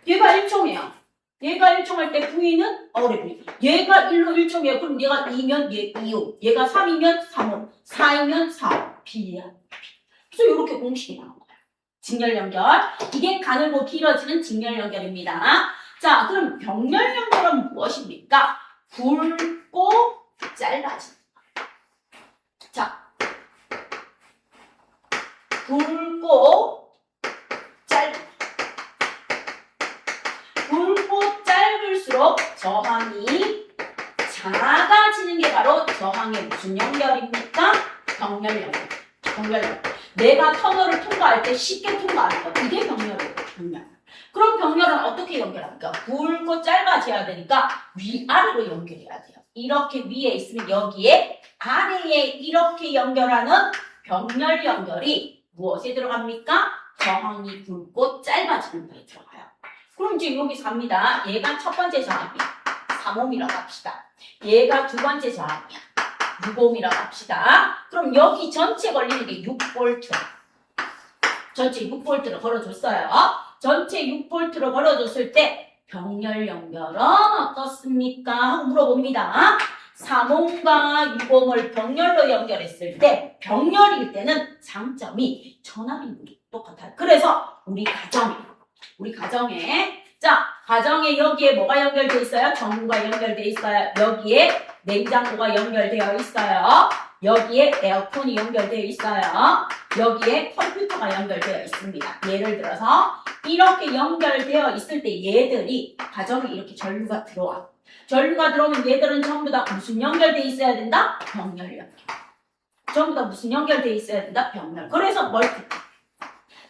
얘가 일정해요. 얘가 일정할 때 V는 R에 비례. 얘가 1로 일정해요. 그럼 얘가 2면 얘 2호. 얘가 3이면 3호. 4이면 4호. 비례야. 그래서 이렇게 공식이 나온 거예요. 직렬 연결. 이게 가늘고 길어지는 직렬 연결입니다. 자, 그럼 병렬 연결은 무엇입니까? 굵고 짧아지는 거예요. 자, 굵고 굵고 짧을수록 저항이 작아지는 게 바로 저항의 무슨 연결입니까? 병렬 연결. 병렬 연결. 내가 터널을 통과할 때 쉽게 통과하는 거. 이게 병렬이에요. 병렬. 그럼 병렬은 어떻게 연결합니까? 굵고 짧아져야 되니까 위아래로 연결해야 돼요. 이렇게 위에 있으면 여기에 아래에 이렇게 연결하는 병렬 연결이 무엇에 들어갑니까? 저항이 굵고 짧아지는 거에 들어가요. 그럼 이제 여기 갑니다. 얘가 첫 번째 저항이야. 3옴이라고 합시다. 얘가 두 번째 저항이야. 6옴이라고 합시다. 그럼 여기 전체 걸리는 게 6V. 전체 6V를 걸어줬어요. 전체 6V를 걸어줬을 때 병렬 연결은 어떻습니까? 하고 물어봅니다. 3옴과 6옴을 병렬로 연결했을 때 병렬일 때는 장점이 전압인분이 똑같아요. 그래서 우리 가정에 자, 가정에 여기에 뭐가 연결되어 있어요? 전구가 연결되어 있어요. 여기에 냉장고가 연결되어 있어요. 여기에 에어컨이 연결되어 있어요. 여기에 컴퓨터가 연결되어 있습니다. 예를 들어서 이렇게 연결되어 있을 때 얘들이 가정에 이렇게 전류가 들어와. 전류가 들어오면 얘들은 전부 다 무슨 연결되어 있어야 된다? 병렬 연결. 전부 다 무슨 연결되어 있어야 된다? 병렬. 그래서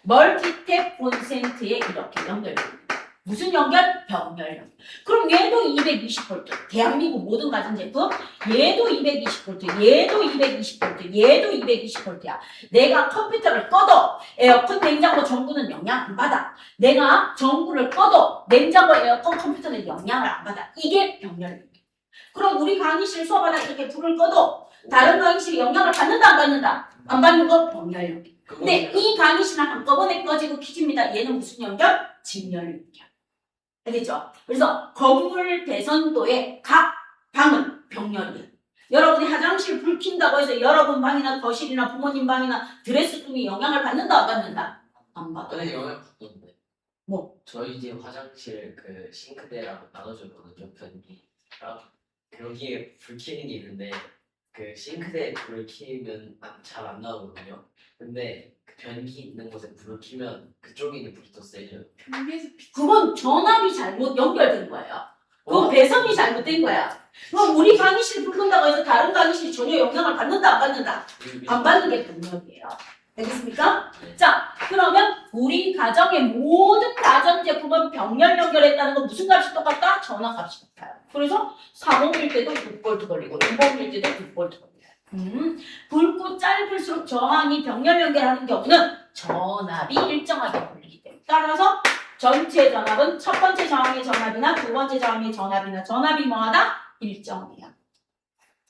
멀티탭 콘센트에 이렇게 연결됩니다. 무슨 연결? 병렬 연결. 그럼 얘도 220V. 대한민국 모든 가전제품 얘도 220V, 얘도 220V, 얘도 220V야. 내가 컴퓨터를 꺼도 에어컨, 냉장고, 전구는 영향 안 받아. 내가 전구를 꺼도 냉장고, 에어컨, 컴퓨터는 영향을 안 받아. 이게 병렬 연결. 그럼 우리 강의실 수업하다 이렇게 불을 꺼도 다른 강의실이 영향을 받는다 안 받는다? 안 받는 거 병렬 연결. 근데 이 강의실은 한꺼번에 꺼지고 켜집니다. 얘는 무슨 연결? 직렬 연결. 알겠죠? 그래서 건물 대선도의 각 방은 병렬이에요. 여러분이 화장실 불 킨다고 해서 여러분 방이나 거실이나 부모님 방이나 드레스룸이 영향을 받는다 안 받는다? 안 받아. 근데 영향 받던데. 뭐? 저희 집 화장실 그 싱크대랑 나눠줬거든요, 변기랑. 여기에 불 켜는 게 있는데 그 싱크대에 불을 켜면 잘 안 나오거든요. 근데 그 변기 있는 곳에 불을 켜면 그쪽에 있는 불이 더 세져요. 그건 전압이 잘못 연결된 거예요. 그건 배선이 잘못된 거야. 그럼 우리 강의실 불 끈다고 해서 다른 강의실이 전혀 영향을 받는다 안 받는다? 안 받는 게 병렬이에요. 알겠습니까? 자, 그러면 우리 가정의 모든 가전제품은 병렬 연결했다는 건 무슨 값이 똑같다? 전압값이 같아요. 그래서 3홈일 때도 6V 걸리고 6홈일 때도 6V 걸려요. 굵고 짧을수록 저항이 병렬 연결하는 경우는 전압이 일정하게 걸리기 때문에 따라서 전체 전압은 첫 번째 저항의 전압이나 두 번째 저항의 전압이나 전압이 뭐하다? 일정해요.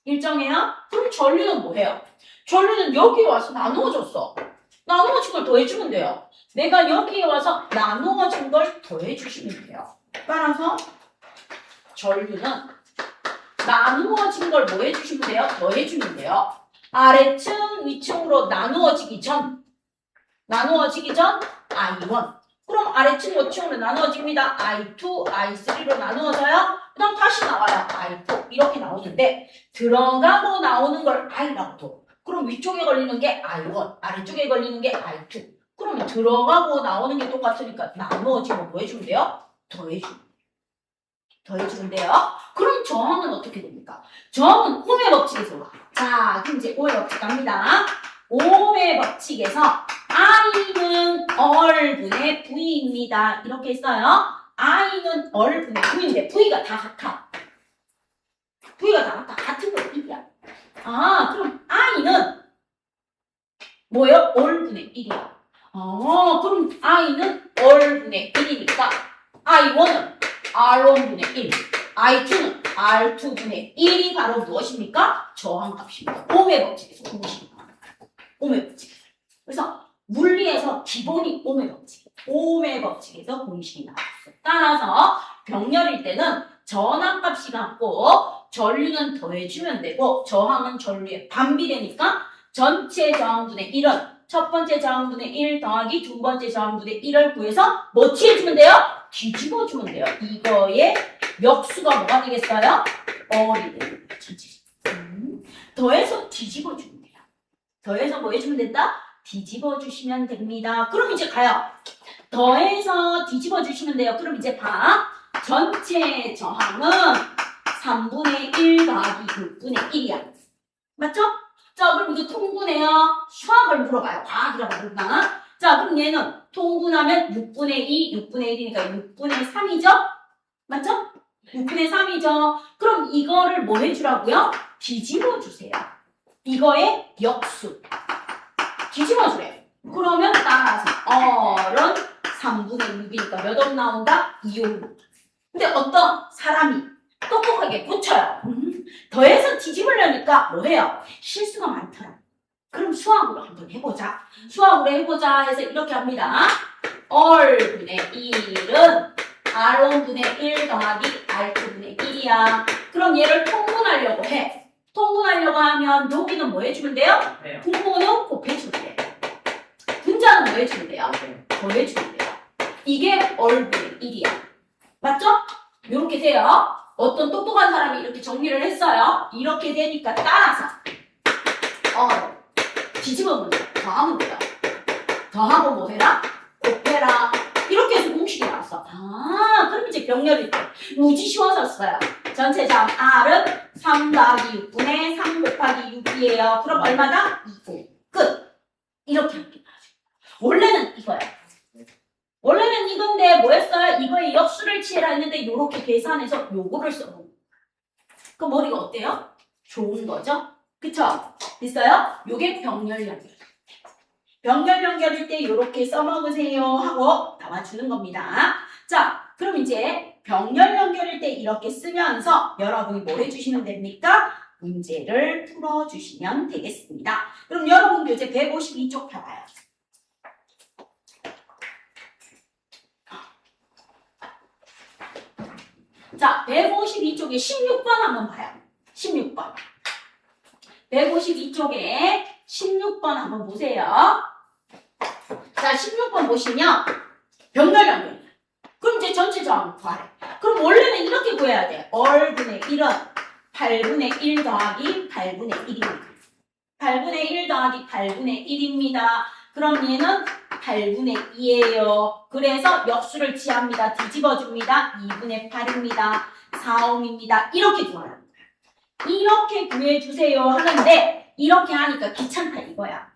일정해요? 그럼 전류는 뭐해요? 전류는 여기 와서 나누어줬어. 나누어진 걸 더해주면 돼요. 내가 여기에 와서 나누어진 걸 더해주시면 돼요. 따라서 전류는 나누어진 걸 뭐 해주시면 돼요? 더해주면 돼요. 아래층, 위층으로 나누어지기 전 I1. 그럼 아래층, 위층으로 나누어집니다. I2, I3로 나누어져요. 그 다음 다시 나와요. I4 이렇게 나오는데 들어가고 나오는 걸 I라고 둬. 그럼 위쪽에 걸리는 게 I1, 아래쪽에 걸리는 게 I2. 그럼 들어가고 나오는 게 똑같으니까 나누어지면 뭐 해주면 돼요? 더해주면 돼요. 그럼 저항은 어떻게 됩니까? 저항은 옴의 법칙에서 와. 자, 그럼 이제 옴의 법칙 갑니다. 옴의 법칙에서 I는 얼분의 V입니다. 이렇게 했어요. I는 얼분의 V인데 V가 다 같아. 같은 거 1이야. 아, 그럼 I는 뭐예요? 얼분의 1이야. 그럼 I는 얼분의 1이니까 I1은 R1분의 1, I2는 R2분의 1이 바로 무엇입니까? 저항값입니다. 옴의 법칙에서 공식이 나옵니다. 옴의 법칙에서. 그래서 물리에서 기본이 옴의 법칙. 옴의 법칙에서 공식이 나왔어요. 따라서 병렬일 때는 전압값이 같고 전류는 더해주면 되고 저항은 전류에 반비례니까 전체 저항분의 1은 첫 번째 저항분의 1 더하기 두 번째 저항분의 1을 구해서 뭐 취해주면 돼요? 뒤집어주면 돼요. 이거의 역수가 뭐가 되겠어요? 얼이 되는 거예요. 전체. 더해서 뒤집어주면 돼요. 더해서 뭐 해주면 된다? 뒤집어주시면 됩니다. 그럼 이제 가요. 더해서 뒤집어주시면 돼요. 그럼 이제 봐. 전체 저항은 3분의 1 더하기 6분의 1이야. 맞죠? 자, 그럼 이거 통분해요. 수학을 물어봐요. 과학이라고 부르나? 자, 그럼 얘는 통분하면 6분의 2, 6분의 1이니까 6분의 3이죠? 맞죠? 6분의 3이죠? 그럼 이거를 뭐 해주라고요? 뒤집어 주세요. 이거의 역수. 뒤집어 주래요. 그러면 따라서 얼은 3분의 6이니까 몇 옴 나온다? 2옴. 근데 어떤 사람이 똑똑하게 붙여요. 더해서 뒤집으려니까 뭐 해요? 실수가 많더라. 그럼 수학으로 한번 해보자. 수학으로 해보자 해서 이렇게 합니다. 얼분의 1은 R1분의 1 더하기 R2분의 1이야. 그럼 얘를 통분하려고 해. 통분하려고 하면 여기는 뭐 해주면 돼요? 분모는 곱해주면 돼요. 분자는 뭐 해주면 돼요? 더해주면 돼요. 이게 얼분의 1이야. 맞죠? 이렇게 돼요. 어떤 똑똑한 사람이 이렇게 정리를 했어요. 이렇게 되니까 따라서 뒤집어보면 더하면 돼요. 더하고 뭐 해라? 곱해라. 이렇게 해서 공식이 나왔어. 그럼 이제 병렬일 때 무지 쉬워졌어요. 전체 저항 R은 3 더하기 6분의 3 곱하기 6이에요. 그럼 얼마다? 2고. 끝. 이렇게 합니다. 원래는 이거야. 원래는 이건데 이게 뭐였어요? 이거에 역수를 취해라 했는데 요렇게 계산해서 요거를 써놓은 그 머리가 어때요? 좋은 거죠? 그쵸? 됐어요? 요게 병렬 연결. 병렬 연결일 때 요렇게 써먹으세요 하고 나와주는 겁니다. 자, 그럼 이제 병렬 연결일 때 이렇게 쓰면서 여러분이 뭘 해주시면 됩니까? 문제를 풀어주시면 되겠습니다. 그럼 여러분 교재 152쪽 펴봐요. 자, 152쪽에 16번 한번 봐요. 16번. 152쪽에 16번 한번 보세요. 자, 16번 보시면 병렬 연결. 그럼 이제 전체 저항 구하래. 그럼 원래는 이렇게 구해야 돼. 얼분의 1은 8분의 1 더하기 8분의 1입니다. 8분의 1 더하기 8분의 1입니다. 그럼 얘는 8분의 2예요. 그래서 역수를 취합니다. 뒤집어줍니다. 2분의 8입니다. 4옴입니다. 이렇게 구하라는 거야. 이렇게 구해주세요 하는데 이렇게 하니까 귀찮다 이거야.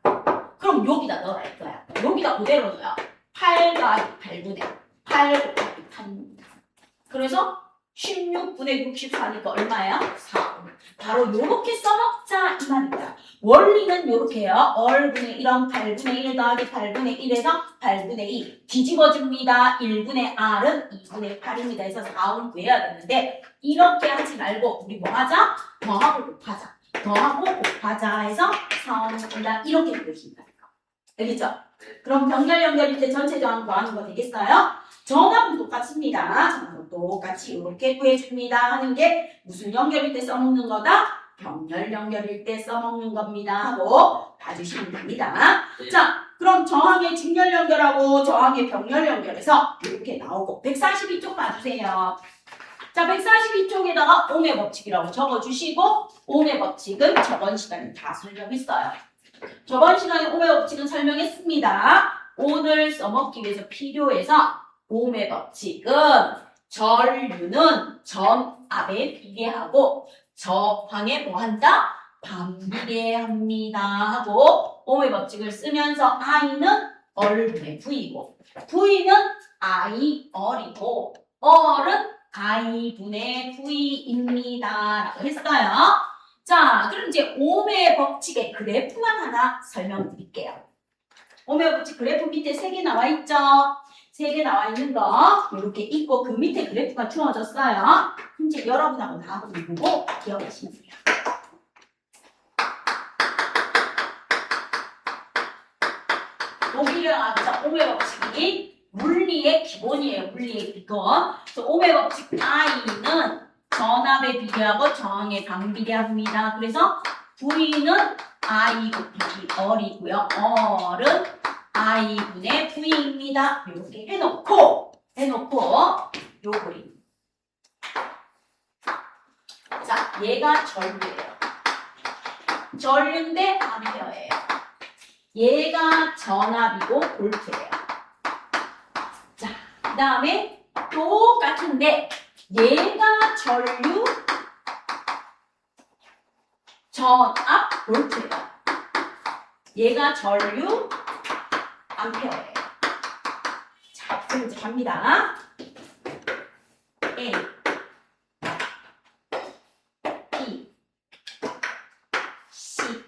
그럼 여기다 넣어라 이거야. 여기다 그대로 넣어요. 8 더하기 8분의 8 곱하기 8입니다. 그래서 16분의 64니까 얼마예요? 4. 바로 요렇게 써먹자 이 말입니다. 원리는 요렇게요. 얼분의 1은 8분의 1 더하기 8분의 1에서 8분의 2 뒤집어줍니다. 1분의 R은 2분의 8입니다. 해서 4을 구해야 되는데 이렇게 하지 말고 우리 뭐 하자? 더하고 곱하자. 더하고 곱하자 해서 4입니다. 이렇게 보신다. 알겠죠? 그럼 병렬 연결일 때 전체 저항 구하는 거 되겠어요? 전압은 똑같습니다. 전압은 똑같이 이렇게 구해줍니다. 하는 게 무슨 연결일 때 써먹는 거다? 병렬 연결일 때 써먹는 겁니다. 하고 봐주시면 됩니다. 네. 자, 그럼 저항의 직렬 연결하고 저항의 병렬 연결해서 이렇게 나오고 142쪽 봐주세요. 자, 142쪽에다가 옴의 법칙이라고 적어주시고 옴의 법칙은 저번 시간에 다 설명했어요. 저번 시간에 옴의 법칙은 설명했습니다. 오늘 써먹기 위해서 필요해서 옴의 법칙은 전류는 전압에 비례하고 저항에 뭐한다? 반비례합니다 하고 옴의 법칙을 쓰면서 I는 얼분의 V이고 V는 I 얼이고 얼은 I분의 V입니다 라고 했어요. 자, 그럼 이제 옴의 법칙의 그래프만 하나 설명드릴게요. 옴의 법칙 그래프 밑에 3개 나와 있죠? 3개 나와 있는 거 이렇게 있고 그 밑에 그래프가 주어졌어요. 이제 여러분하고 나하고 보고 기억하시면 돼요. 여기를 아까 옴의 법칙이 물리의 기본이에요. 물리의 기본. 그래서 옴의 법칙 I는 전압에 비례하고 저항에 반비례합니다. 그래서 V는 I 곱하기 얼이고요. 얼은 I분의 V입니다. 이렇게 해놓고 요 그림. 자, 얘가 전류예요. 전류인데 암페어예요. 얘가 전압이고 볼트예요. 자, 그 다음에 똑같은데 얘가 전류, 전압, 볼트예요. 얘가 전류, 암페어예요. 자, 그럼 이제 갑니다. A, B, C,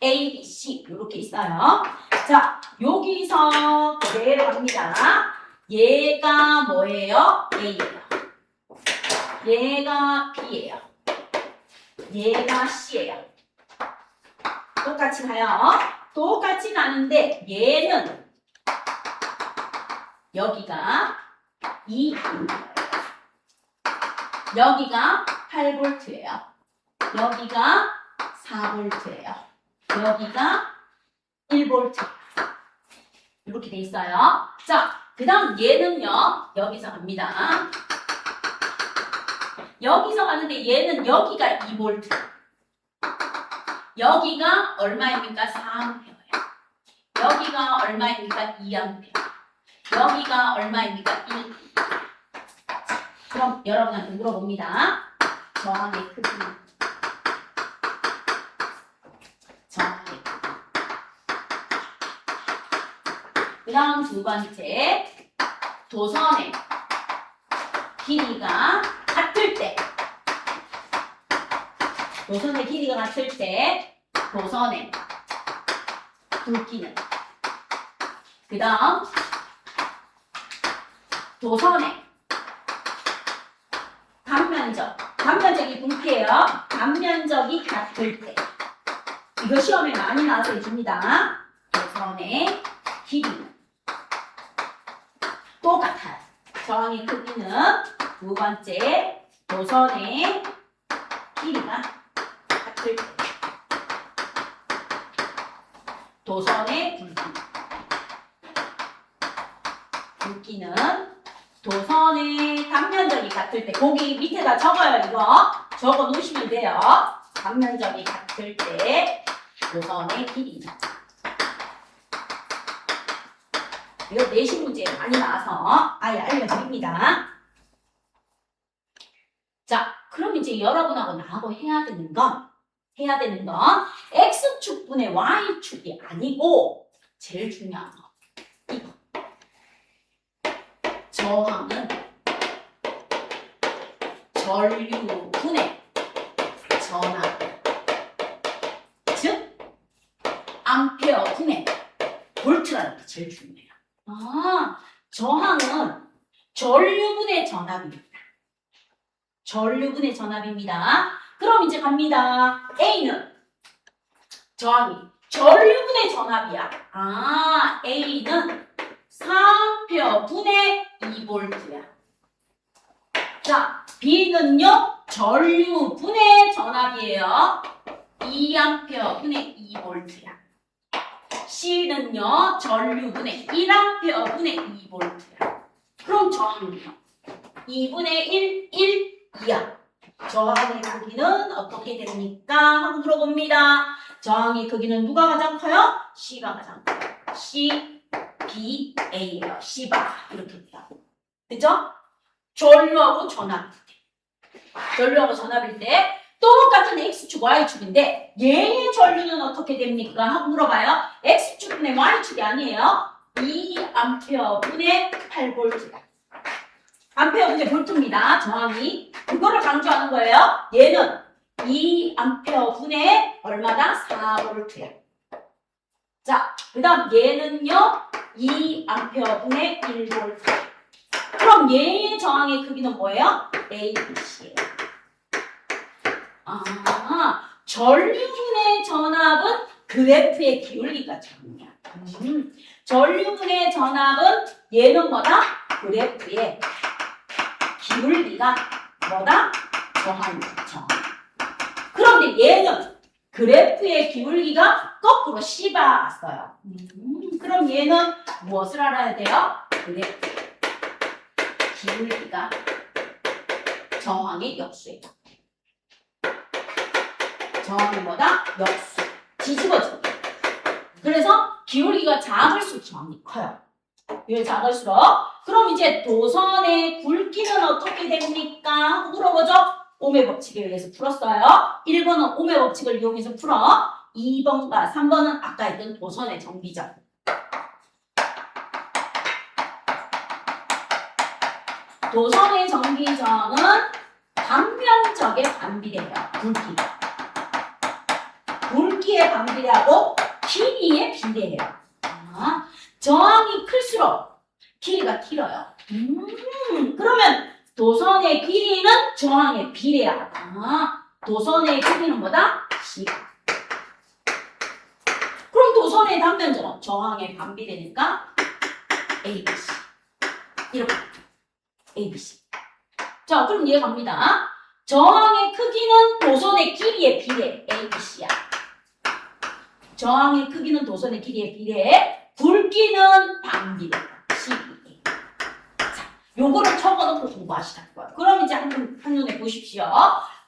A, B, C 이렇게 있어요. 자, 여기서 그대로 갑니다. 얘가 뭐예요? A예요. 얘가 B예요. 얘가 C예요. 똑같이 가요. 똑같이 가는데 얘는 여기가 2A예요. 여기가 8V예요. 여기가 4V예요. 여기가 1V. 이렇게 돼 있어요. 자, 그 다음 얘는요. 여기서 갑니다. 여기서 가는데 얘는 여기가 2V. 여기가 얼마입니까? 4A예요. 여기가 얼마입니까? 2A. 여기가 얼마입니까? 1. 그럼 여러분한테 물어봅니다. 저항의 크기. 저항의 크기. 그 다음 두 번째. 도선의 길이가 같을 때 도선의 길이가 같을 때 도선의 굵기는 그 다음 도선의 단면적이 굵기예요. 단면적이 같을 때 이거 시험에 많이 나와서 해줍니다. 도선의 길이는 똑같아요. 저항의 크기는 두 번째 도선의 길이가 같을 때 도선의 굵기는 도선의 단면적이 같을 때 거기 밑에다 적어요. 이거 적어 놓으시면 돼요. 단면적이 같을 때 도선의 길이는 이거 내신 문제에 많이 나와서 아예 알려드립니다. 자, 그럼 이제 여러분하고 나하고 해야 되는 건 X축분의 Y축이 아니고 제일 중요한 거 이거 저항은 전류분의 전압 즉 암페어분의 볼트라는 게 제일 중요해요. 저항은 전류분의 전압입니다. 전류분의 전압입니다. 그럼 이제 갑니다. A는 저항이 전류분의 전압이야. A는 4암페어분의 2볼트야. 자, B는요 전류분의 전압이에요. 2암페어분의 2볼트야. C는요 전류분의 1암페어분의 2볼트야. 그럼 저항은요 2분의 1, 2야. 저항의 크기는 어떻게 됩니까? 하고 물어봅니다. 저항의 크기는 누가 가장 커요? C가 가장 커요. C, B, A예요. C바 이렇게 돼요. 그죠? 전류하고 전압일 때 똑같은 X축, Y축인데 얘의 전류는 어떻게 됩니까? 하고 물어봐요. X축분의 Y축이 아니에요. 2A분의 8V야. 암페어분의 볼트입니다. 저항이. 그거를 강조하는 거예요. 얘는 2A분의 얼마다? 4V야. 자, 그 다음 얘는요. 2A분의 1V. 그럼 얘의 저항의 크기는 뭐예요? ABC예요. 전류분의 전압은 그래프의 기울기가 정이야. 전류분의 전압은 얘는 뭐다? 그래프의 기울기가 뭐다? 저항이다. 저항. 그런데 얘는 그래프의 기울기가 거꾸로 씹어왔어요. 그럼 얘는 무엇을 알아야 돼요? 그래프 기울기가 저항의 역수예요. 저항이 뭐다? 역수. 뒤집어져. 그래서 기울기가 작을수록 저항이 커요. 왜 작을수록? 그럼 이제 도선의 굵기는 어떻게 됩니까? 하고 물어보죠. 오메 법칙에 의해서 풀었어요. 1번은 오메 법칙을 이용해서 풀어. 2번과 3번은 아까 했던 도선의 정비적. 도선의 정비정은 단면적에 반비례해요. 굵기에 반비례하고 길이에 비례해요. 저항이 클수록 길이가 길어요. 그러면 도선의 길이는 저항에 비례하다. 도선의 길이는 뭐다? C가. 그럼 도선의 단면적은 저항에 반비례니까 ABC. 이렇게. ABC. 자, 그럼 이해 갑니다. 저항의 크기는 도선의 길이에 비례. ABC야. 저항의 크기는 도선의 길이에 비례해. 굵기는 반비례. CBA. 자, 요거를 적어놓고 공부하시라는 거예요. 그럼 이제 한눈에 보십시오.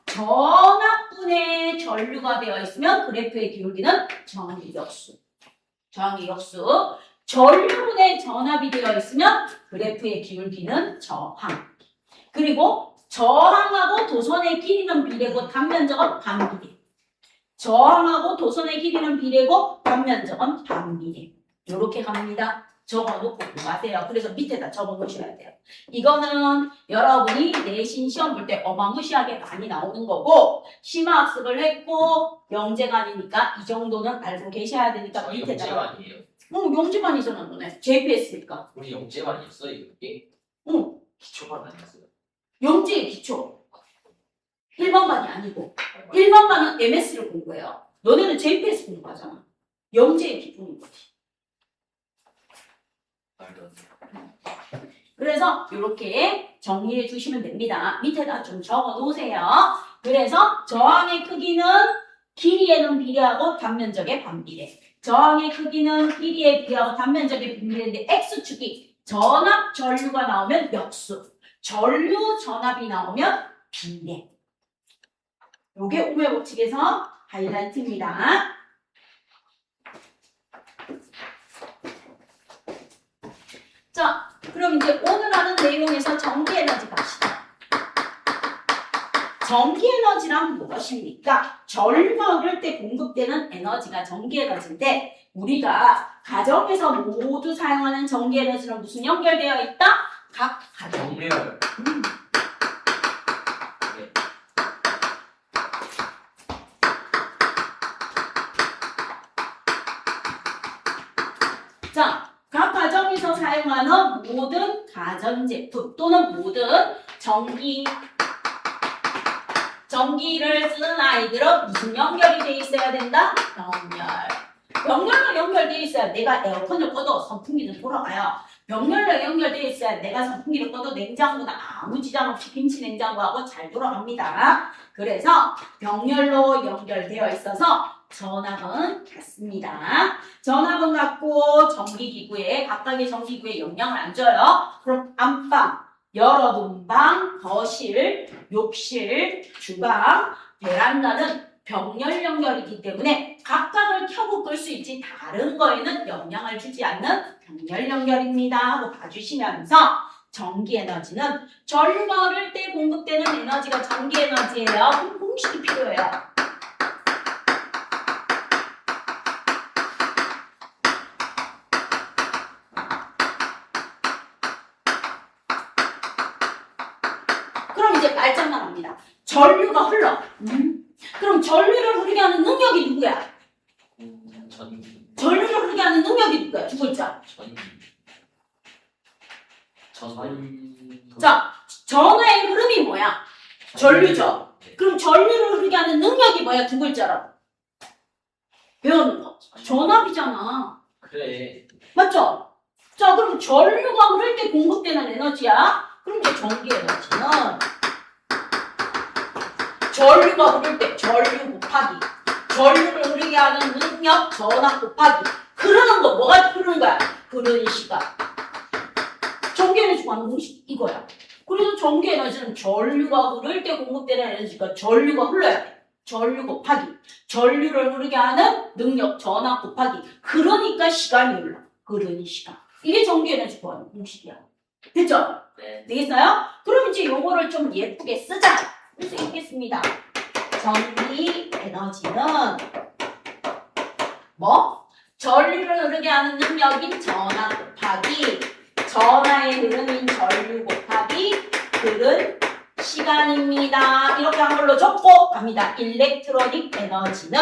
전압분의 전류가 되어 있으면 그래프의 기울기는 저항의 역수. 저항의 역수. 전류분의 전압이 되어 있으면 그래프의 기울기는 저항. 그리고 저항하고 도선의 길이는 비례고 단면적은 반비례. 저항하고 도선의 길이는 비례고 단면적은 반비례. 이렇게 갑니다. 적어놓고 가세요. 그래서 밑에다 적어놓으셔야 돼요. 이거는 여러분이 내신 시험 볼 때 어마무시하게 많이 나오는 거고 심화학습을 했고 영재관이니까 이 정도는 알고 계셔야 되니까 저희 밑에다가 영재반이에요. 영재관이잖아 너네. JPS니까. 우리 영재반이었어요 이게? 응. 기초반 아니었어요? 영재의 기초. 1번반이 아니고 1번반은 MS를 공부해요. 너네는 JPS 공부하잖아. 영재의 기본인 거지. 말도 안 돼. 그래서 이렇게 정리해 주시면 됩니다. 밑에다 좀 적어 놓으세요. 그래서 저항의 크기는 길이에는 비례하고 단면적에 반비례. 저항의 크기는 길이에 비례하고 단면적에 비례인데 X축이 전압 전류가 나오면 역수. 전류 전압이 나오면 비례. 요게 오매 법칙에서 하이라이트입니다. 자, 그럼 이제 오늘 하는 내용에서 전기에너지 갑시다. 전기에너지란 무엇입니까? 전류가 흐를 때 공급되는 에너지가 전기에너지인데 우리가 가정에서 모두 사용하는 전기에너지는 무슨 연결되어 있다? 각 가정. 정렬. 네. 자, 각 가정에서 사용하는 모든 가전제품 또는 모든 전기를 쓰는 아이들은 무슨 연결이 돼 있어야 된다? 병렬. 병렬로 연결돼 있어야 내가 에어컨을 꺼도 선풍기는 돌아가요. 병렬로 연결돼 있어야 내가 선풍기를 꺼도 냉장고나 아무 지장 없이 김치 냉장고하고 잘 돌아갑니다. 그래서 병렬로 연결되어 있어서 전압은 같습니다. 전압은 같고 전기기구에 각각의 전기기구에 영향을 안 줘요. 그럼 안방, 여러분 방, 거실, 욕실, 주방, 베란다는 병렬 연결이기 때문에 각각을 켜고 끌 수 있지 다른 거에는 영향을 주지 않는 병렬 연결입니다 하고 봐주시면서 전기에너지는 전류가 흐를 때 공급되는 에너지가 전기에너지예요. 그럼 공식이 필요해요. 그럼 이제 말장난 합니다. 전류가 흘러. 그럼 전류를 흐르게 하는 능력이 누구야? 전기. 전류를 흐르게 하는 능력이 누구야? 두 글자. 전기. 전기. 자, 전화의 흐름이 뭐야? 전류죠. 그럼 전류를 흐르게 하는 능력이 뭐야? 두 글자로. 배우는 거. 전압이잖아. 그래. 맞죠? 자, 그럼 전류가 흐를 때 공급되는 에너지야. 그럼 이제 전기 에너지는 전류가 흐를 때 전류 곱하기 전류를 흐르게 하는 능력 전압 곱하기 흐르는 거 뭐가 흐르는 거야? 흐르는 시간. 전기 에너지 구하는 공식 이거야. 그래서 전기 에너지는 전류가 흐를 때 공급되는 에너지가 전류가 흘러야 돼. 전류 곱하기 전류를 흐르게 하는 능력 전압 곱하기 그러니까 시간이 흘러. 흐르는 시간. 이게 전기 에너지 구하는 공식이야. 됐죠? 네. 되겠어요? 그럼 이제 요거를 좀 예쁘게 쓰자. 그래서 읽겠습니다. 전기 에너지는 뭐? 전류를 흐르게 하는 능력인 전하 곱하기 전하의 흐름인 전류 곱하기 흐른 시간입니다. 이렇게 한 걸로 적고 갑니다. 일렉트로닉 에너지는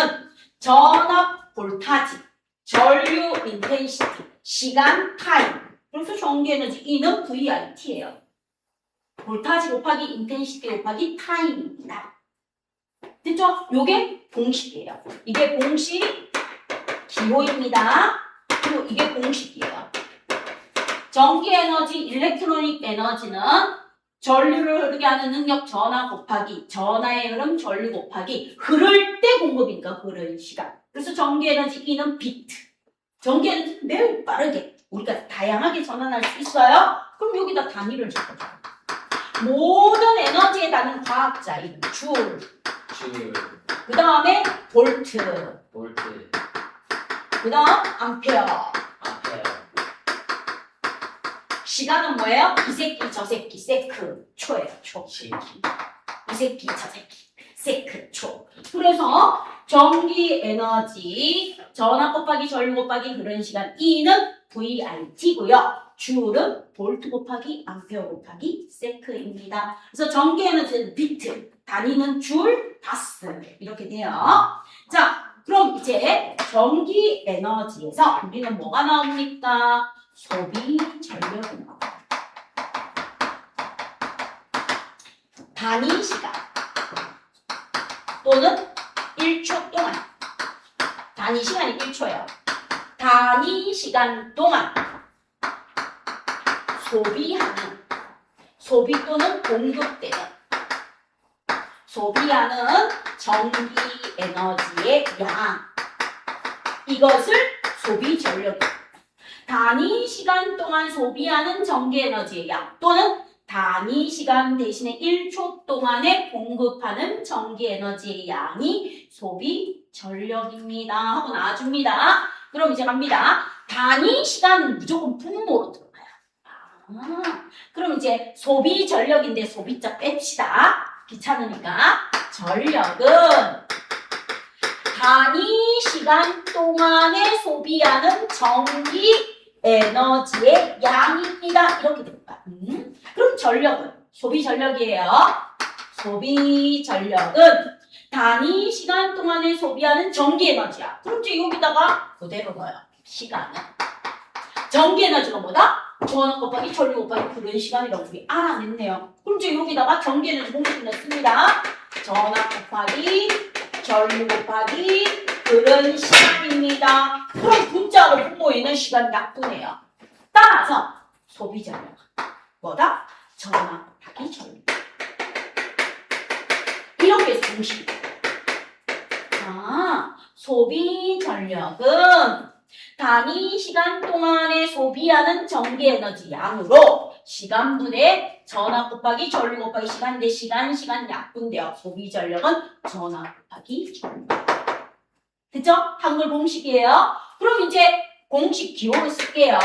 전압 볼타지, 전류 인텐시티, 시간 타임. 그래서 전기 에너지 E는 VIT예요. 볼타지 곱하기 인텐시티 곱하기 타임입니다. 됐죠? 요게 공식이에요. 이게 공식 기호입니다. 그리고 이게 공식이에요. 전기 에너지, 일렉트로닉 에너지는 전류를 흐르게 하는 능력 전하 곱하기 전하의 흐름 전류 곱하기 흐를 때 공급이니까 흐르는 시간. 그래서 전기 에너지 E는 비트. 전기 에너지 매우 빠르게 우리가 다양하게 전환할 수 있어요. 그럼 여기다 단위를 적어줘요. 모든 에너지에 닿는 과학자 이름 줄. 줄. 그 다음에 볼트. 볼트. 그 다음 암페어. 아페어. 시간은 뭐예요? 이 새끼 저 새끼 세크 초예요. 초. 신기. 이 새끼 저 새끼 세크 초. 그래서 전기 에너지 전압 곱하기 전류 곱하기 그런 시간 E는 VRT고요. 줄은 볼트 곱하기 암페어 곱하기 세크입니다. 그래서 전기 에너지는 비트, 단위는 줄, 파스 이렇게 돼요. 자, 그럼 이제 전기 에너지에서 우리는 뭐가 나옵니까? 소비 전력이 나옵니다. 단위 시간 또는 1초 동안 단위 시간이 1초예요. 단위 시간 동안 소비하는 소비 또는 공급되는 소비하는 전기 에너지의 양 이것을 소비 전력입니다. 단위 시간 동안 소비하는 전기 에너지의 양 또는 단위 시간 대신에 1초 동안에 공급하는 전기 에너지의 양이 소비 전력입니다. 하고 나와줍니다. 그럼 이제 갑니다. 단위 시간은 무조건 분모로 들어가요. 그럼 이제 소비 전력인데 소비자 뺍시다. 귀찮으니까. 전력은 단위 시간 동안에 소비하는 전기 에너지의 양입니다. 이렇게 됩니다. 그럼 전력은 소비 전력이에요. 소비 전력은 단위 시간 동안에 소비하는 전기 에너지야. 그럼 이제 여기다가 그대로 넣어요. 시간은 전기 에너지가 뭐다? 전원 곱하기 전류 곱하기 그런 시간이라고 우리 알아냈네요. 그럼 이제 여기다가 전기 에너지 공식 넣습니다. 전원 곱하기 전류 곱하기 그런 시간입니다. 그럼 분자로 분모에는 시간 약분해요. 따라서 소비 전력 뭐다? 전원 곱하기 전류 이렇게 해서 공식이 소비 전력은 단위 시간 동안에 소비하는 전기 에너지 양으로 시간분의 전압 곱하기 전류 곱하기 시간 대 시간 약분되어 소비 전력은 전압 곱하기 전류. 됐죠? 한글 공식이에요. 그럼 이제 공식 기호를 쓸게요.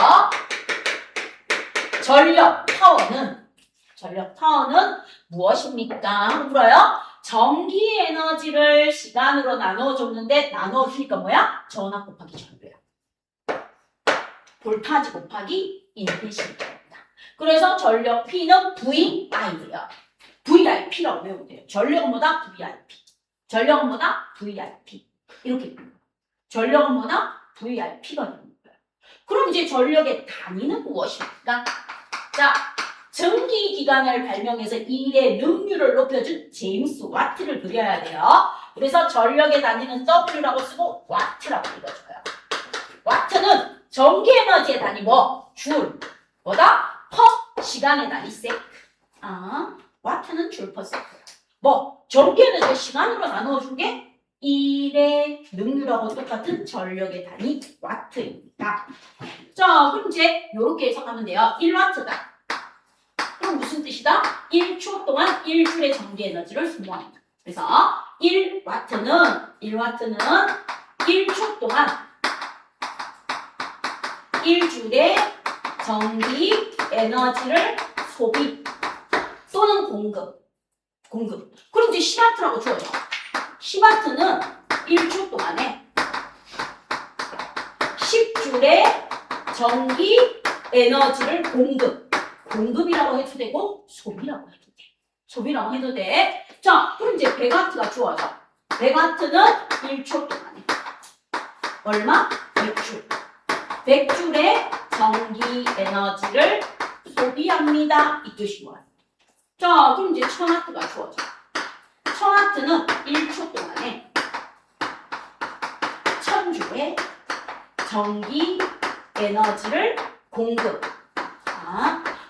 전력 파워는 무엇입니까? 물어요. 전기 에너지를 시간으로 나누어줬는데 나누어주니까 뭐야? 전압 곱하기 전류야. 볼타지 곱하기 인테시티입니다. 그래서 전력 P는 VI예요. VIP라고 외우면 돼요. 전력은 뭐다? VIP. 전력은 뭐다? VIP. 이렇게 됩니다. 전력은 뭐다? VIP가 되는 거예요. 그럼 이제 전력의 단위는 무엇입니까? 자, 전기기관을 발명해서 일의 능률을 높여준 제임스 와트를 그려야 돼요. 그래서 전력의 단위는 W라고 쓰고 와트라고 읽어줘요. 와트는 전기에너지의 단위 뭐? 줄. 뭐다? 퍼 시간의 단위 세크. 와트는 줄 퍼 세크. 뭐? 전기에너지의 시간으로 나누어준 게 1의 능률하고 똑같은 전력의 단위 와트입니다. 자, 그럼 이제 이렇게 해석하면 돼요. 1와트다. 그럼 무슨 뜻이다? 1초 동안 1줄의 전기 에너지를 소모합니다. 그래서 1와트는 1초 동안 1줄의 전기 에너지를 소비 또는 공급. 그럼 이제 10와트라고 주어져. 10와트는 1초 동안에 10줄의 전기 에너지를 공급이라고 해도 되고 소비라고 해도 돼. 소비라고 해도 돼. 자, 그럼 이제 100와트가 주어져. 100와트는 1초 동안에 얼마? 100줄. 100줄의 전기 에너지를 소비합니다. 이 뜻인 거야. 자, 그럼 이제 1000와트가 주어져. 1000와트는 1초 동안에 1000줄의 전기 에너지를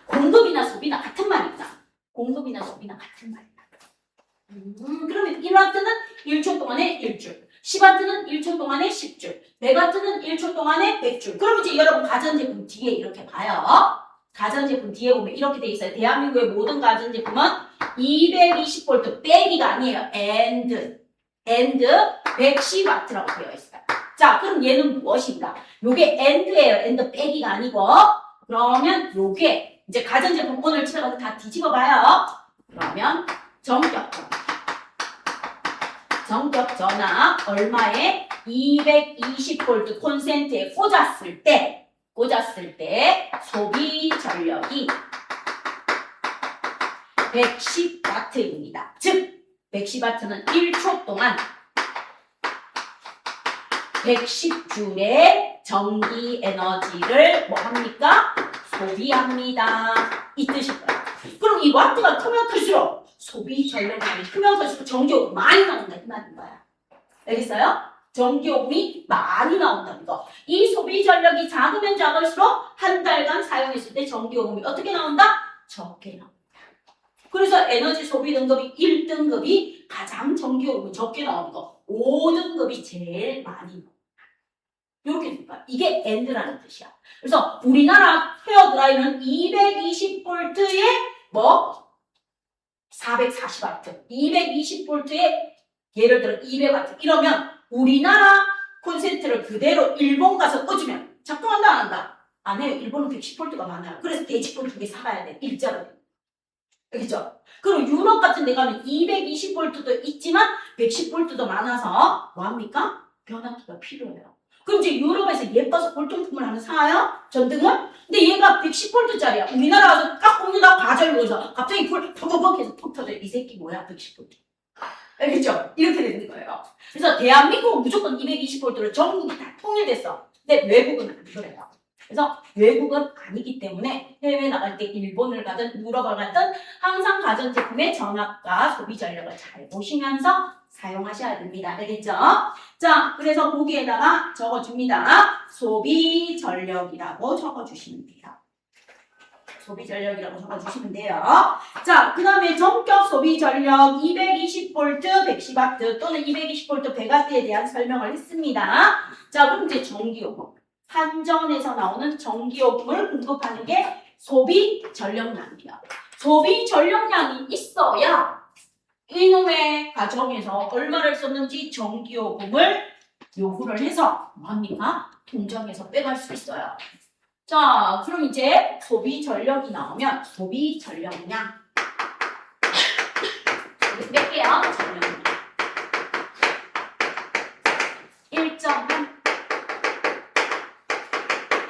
공급이나 소비나 같은 말입니다. 공급이나 소비나 같은 말입니다. 그러면 1와트는 1초 동안에 1줄, 10와트는 1초 동안에 10줄, 100와트는 1초 동안에 100줄. 그럼 이제 여러분 가전제품 뒤에 이렇게 봐요. 가전제품 뒤에 보면 이렇게 돼 있어요. 대한민국의 모든 가전제품은 220V 빼기가 아니에요. and 110W라고 되어 있어요. 자, 그럼 얘는 무엇인가? 요게 and예요. and 빼기가 아니고. 그러면 요게 이제 가전제품 오늘 집에 가서 다 뒤집어 봐요. 그러면 전격 전화 얼마에 220V 콘센트에 꽂았을 때 꽂았을 때 소비 전력이 110W입니다. 즉 110W는 1초 동안 110줄의 전기 에너지를 뭐 합니까? 소비합니다. 이 뜻일 거야. 그럼 이 와트가 크면 클수록 소비 전력량이 크면 클수록 전기요금 많이 나온다 이 말인 거야. 알겠어요? 전기요금이 많이 나온다는 거. 이 소비 전력이 작으면 작을수록 한 달간 사용했을 때 전기요금이 어떻게 나온다? 적게 나온다. 그래서 에너지 소비 등급이 1등급이 가장 전기요금이 적게 나오는 거. 5등급이 제일 많이 나온다. 이렇게 됩니다. 이게 N라는 뜻이야. 그래서 우리나라 헤어드라이는 220V에 뭐 440W, 220V에 예를 들어 200W 이러면 우리나라 콘센트를 그대로 일본 가서 꽂으면 작동한다 안 한다? 안 해요. 일본은 110V가 많아요. 그래서 대지권 2개 사가야 돼. 일자로. 그렇죠? 그리고 유럽 같은 데 가면 220V도 있지만 110V도 많아서 뭐합니까? 변압기가 필요해요. 그럼 이제 유럽에서 예뻐서 골동품을 하나 사요? 전등을? 근데 얘가 110V짜리야. 우리나라 와서 딱 꼽는다 과절 넣어서 갑자기 불 퍽퍽퍽 해서 톡 터져. 이 새끼 뭐야 110V. 알겠죠? 이렇게 되는 거예요. 그래서 대한민국은 무조건 220V로 전국이 다 통일됐어. 근데 외국은 안 그래요. 그래서 외국은 아니기 때문에 해외 나갈 때 일본을 가든 유럽을 가든 항상 가전제품의 전압과 소비 전력을 잘 보시면서 사용하셔야 됩니다. 알겠죠? 자, 그래서 거기에다가 적어줍니다. 소비 전력이라고 적어주시면 돼요. 소비 전력이라고 적어주시면 돼요. 자, 그 다음에 전격 소비 전력 220V, 110W 또는 220V, 100W에 대한 설명을 했습니다. 자, 그럼 이제 전기요금. 한전에서 나오는 전기요금을 공급하는 게 소비 전력량이에요. 소비 전력량이 있어야 이놈의 가정에서 얼마를 썼는지 전기요금을 요구를 해서 뭐합니까? 통장에서 빼갈 수 있어요. 자, 그럼 이제 소비 전력이 나오면 소비 전력량 여기 뺄게요. 전력량 1.1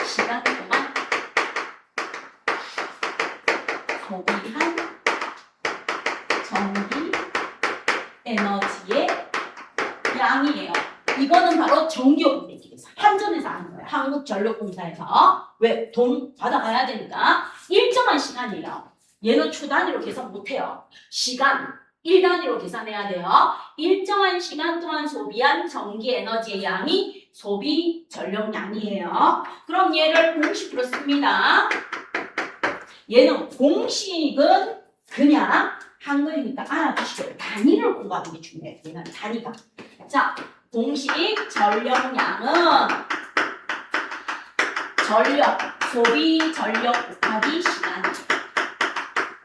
시간 동안 소비한 전기 에너지의 양이에요. 이거는 바로 전기요금 내기계산. 한전에서 하는 거예요. 한국전력공사에서. 왜? 돈 받아가야 되니까. 일정한 시간이에요. 얘는 초 단위로 계산 못해요. 시간, 1단위로 계산해야 돼요. 일정한 시간 동안 소비한 전기 에너지의 양이 소비 전력량이에요. 그럼 얘를 공식으로 씁니다. 얘는 공식은 그냥 한글이니까 알아두시고 단위를 공부하는 게 중요해요. 얘는 단위가. 자, 공식 전력량은 전력, 소비 전력 곱하기 시간.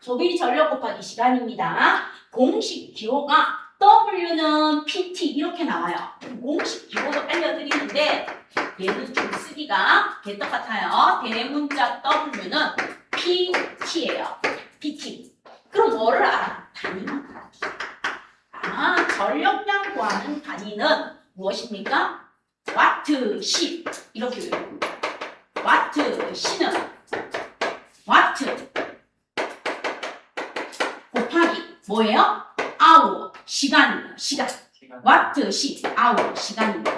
소비 전력 곱하기 시간입니다. 공식 기호가 W는 PT 이렇게 나와요. 공식 기호도 알려드리는데 얘는 좀 쓰기가 개떡같아요. 대문자 W는 PT예요. PT. 그럼 뭐를 알아? 단위만 알아. 아, 전력량 구하는 단위는 무엇입니까? 와트, 시. 이렇게 외웁니다. 와트, 시는 와트 곱하기 뭐예요? 아워, 시간이에요. 시간. 와트, 시, 아워, 시간입니다.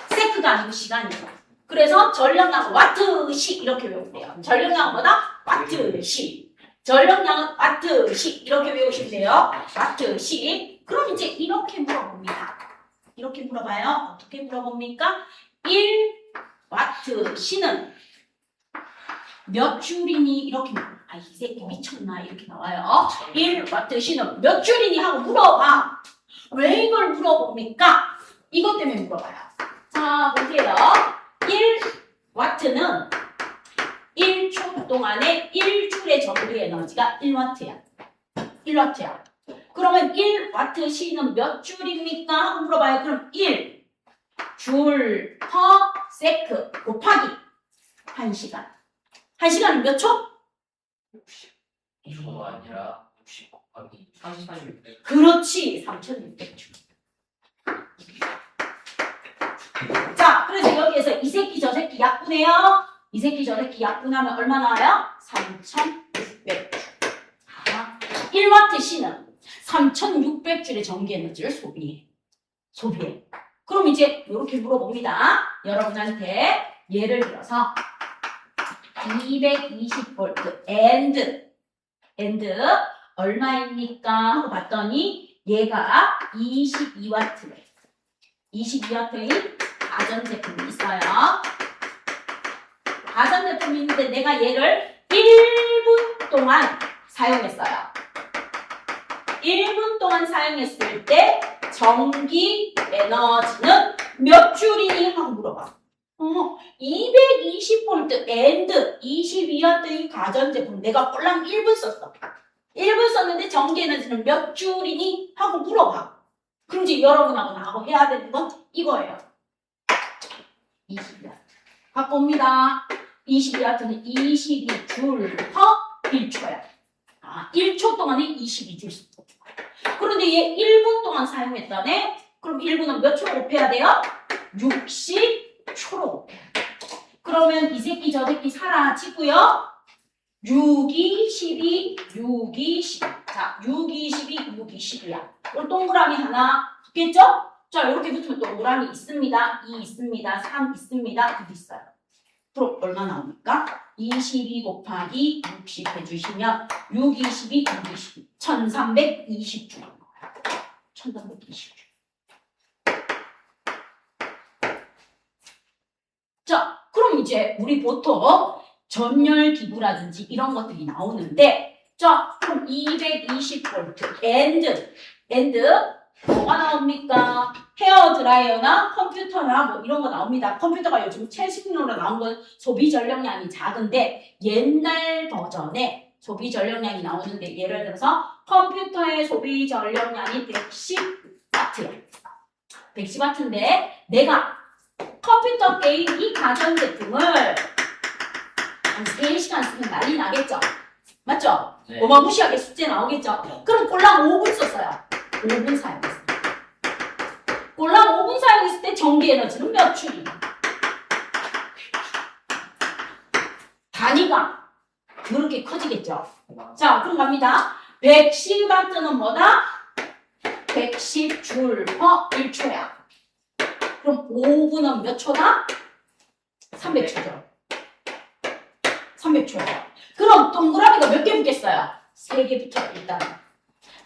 세크가 아니고 시간이에요. 그래서 전력량은 와트, 시 이렇게 외우세요. 전력량은 뭐다? 와트, 시. 전력량은 와트, 시 이렇게 외우시면 돼요. 와트, 시. 그럼 이제 이렇게 물어봅니다. 이렇게 물어봐요. 어떻게 물어봅니까? 1와트 시는 몇 줄이니? 이렇게 물어봐요. 아, 이 새끼 미쳤나? 이렇게 나와요. 1와트 시는 몇 줄이니? 하고 물어봐. 왜 이걸 물어봅니까? 이것 때문에 물어봐요. 자, 보세요. 1와트는 1초 동안에 1줄의 전기 에너지가 1와트야. 1와트야. 그러면 1와트 시는 몇 줄입니까? 하고 물어봐요. 그럼 1 줄 퍼 세크 곱하기 1시간. 1시간은 몇 초? 60초가 아니라 60 곱하기 3,600. 그렇지. 3,600줄. 자, 그래서 여기에서 이 새끼 저 새끼 약분해요. 이 새끼 저 새끼 약분하면 얼마 나와요? 3,600줄. 1W씨는 3,600줄의 전기 에너지를 소비해. 그럼 이제 이렇게 물어봅니다. 여러분한테 예를 들어서 220V and 얼마입니까? 하고 봤더니 얘가 22W래. 22W의 가전제품이 있어요. 가전제품이 있는데 내가 얘를 1분 동안 사용했어요. 1분 동안 사용했을 때 전기 에너지는 몇 줄이니? 하고 물어봐. 220V and 22W의 가전제품 내가 꼴랑 1분 썼어. 1분 썼는데 전기 에너지는 몇 줄이니? 하고 물어봐. 그럼 이제 여러분하고 나하고 해야 되는 건 이거예요. 22W. 갖고 옵니다. 22W는 22줄 per 1초야. 1초 동안에 22줄 썼어. 그런데 얘 1분 동안 사용했다네? 그럼 1분은 몇 초로 곱해야 돼요? 60초로 곱해야 돼요. 그러면 이 새끼 저 새끼 사라지고요. 6, 2, 12, 6, 2, 12. 자, 6, 2, 12, 6, 2, 12야. 이 동그라미 하나 붙겠죠? 자, 이렇게 붙으면 동그라미 있습니다. 2 있습니다. 3 있습니다. 2 있어요. 그럼 얼마 나옵니까? 22 곱하기 60 해주시면 6, 22, 6, 22. 1320줄. 1320줄. 자, 그럼 이제 우리 보통 전열 기구라든지 이런 것들이 나오는데, 자, 그럼 220V and 뭐가 나옵니까? 헤어 드라이어나 컴퓨터나 뭐 이런 거 나옵니다. 컴퓨터가 요즘 최신으로 나온 건 소비 전력량이 작은데 옛날 버전에 소비 전력량이 나오는데 예를 들어서 컴퓨터의 소비 전력량이 110W야. 110W인데 내가 컴퓨터 게임 이 가전제품을 한 3시간 쓰면 난리 나겠죠? 맞죠? 네. 어마무시하게 숙제 나오겠죠? 그럼 꼴랑 5분 썼어요. 5분 사용했어요. 꼴랑 5분 사용했을 때 전기 에너지는 몇 줄이? 단위가 그렇게 커지겠죠? 자, 그럼 갑니다. 110W는 뭐다? 110줄 per 1초야. 그럼 5분은 몇 초다? 300초죠. 300초예요. 그럼 동그라미가 몇 개 붙겠어요? 3개 붙어요, 일단.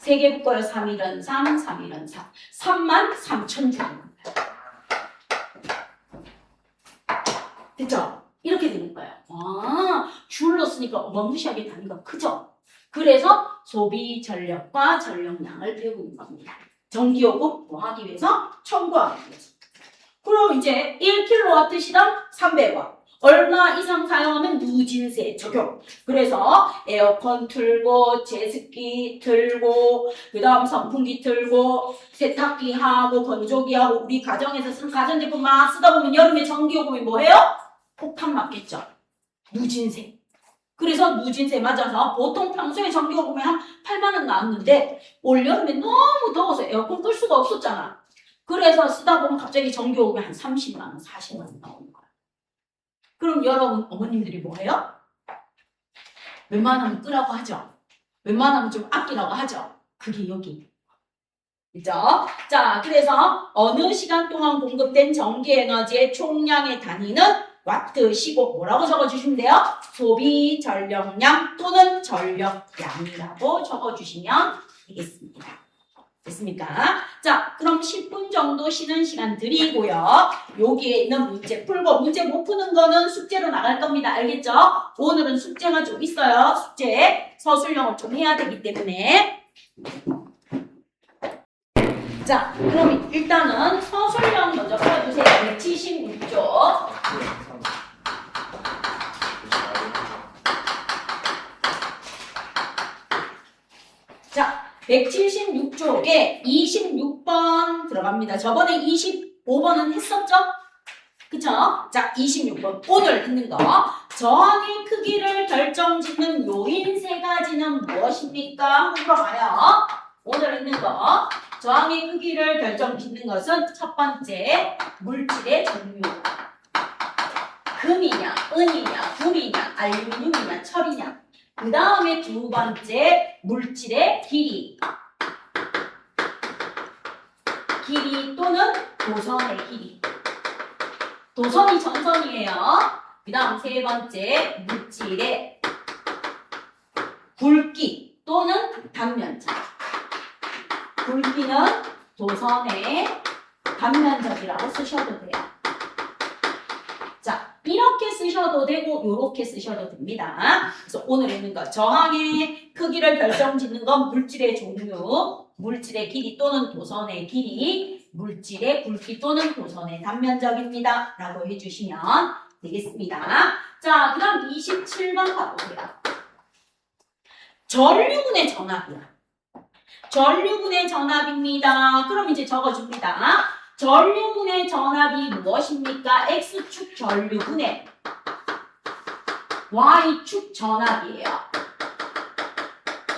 3개 붙고요. 3일은 3, 3일은 3. 33,000줄. 됐죠? 이렇게 되는 거예요. 줄로 쓰니까 어마무시하게 단위가 크죠? 그래서 소비 전력과 전력량을 배우는 겁니다. 전기요금 뭐 하기 위해서? 청구하기 위해서. 그럼 이제 1kW시당 300원. 얼마 이상 사용하면 누진세 적용. 그래서 에어컨 틀고, 제습기 틀고, 그 다음 선풍기 틀고, 세탁기 하고, 건조기 하고, 우리 가정에서 쓴 가전제품 막 쓰다 보면 여름에 전기요금이 뭐예요? 폭탄 맞겠죠. 누진세. 그래서 누진세 맞아서 보통 평소에 전기요금이 한 8만 원 나왔는데 올여름에 너무 더워서 에어컨 끌 수가 없었잖아. 그래서 쓰다 보면 갑자기 전기요금이 한 30만 원, 40만 원 나오는 거야. 그럼 여러분 어머님들이 뭐해요? 웬만하면 끄라고 하죠. 웬만하면 좀 아끼라고 하죠. 그게 여기. 그죠? 자, 그래서 어느 시간 동안 공급된 전기에너지의 총량의 단위는 와트시고 뭐라고 적어주시면 돼요? 소비 전력량 또는 전력량이라고 적어주시면 되겠습니다. 됐습니까? 자, 그럼 10분 정도 쉬는 시간 드리고요. 여기에 있는 문제 풀고 문제 못 푸는 거는 숙제로 나갈 겁니다. 알겠죠? 오늘은 숙제가 좀 있어요. 숙제 서술형을 좀 해야 되기 때문에. 자, 그럼 일단은 서술형 먼저 풀어주세요. 176쪽. 자, 176쪽에 26번 들어갑니다. 저번에 25번은 했었죠? 그쵸? 자, 26번. 오늘 있는 거. 저항의 크기를 결정짓는 요인 세 가지는 무엇입니까? 물어봐요. 오늘 있는 거. 저항의 크기를 결정짓는 것은 첫 번째, 물질의 종류. 금이냐, 은이냐, 금이냐, 알루미늄이냐, 철이냐. 그 다음에 두 번째 물질의 길이. 길이 또는 도선의 길이. 도선이 전선이에요. 그 다음 세 번째 물질의 굵기 또는 단면적. 굵기는 도선의 단면적이라고 쓰셔도 돼요. 자, 이렇게 쓰셔도 되고 이렇게 쓰셔도 됩니다. 그래서 오늘 있는 거 저항의 크기를 결정짓는 건 물질의 종류, 물질의 길이 또는 도선의 길이, 물질의 굵기 또는 도선의 단면적입니다. 라고 해주시면 되겠습니다. 자, 그 다음 27번 가보세요. 전류군의 전압이야. 전류군의 전압입니다. 그럼 이제 적어줍니다. 전류군의 전압이 무엇입니까? X축 전류군의 Y축 전압이에요.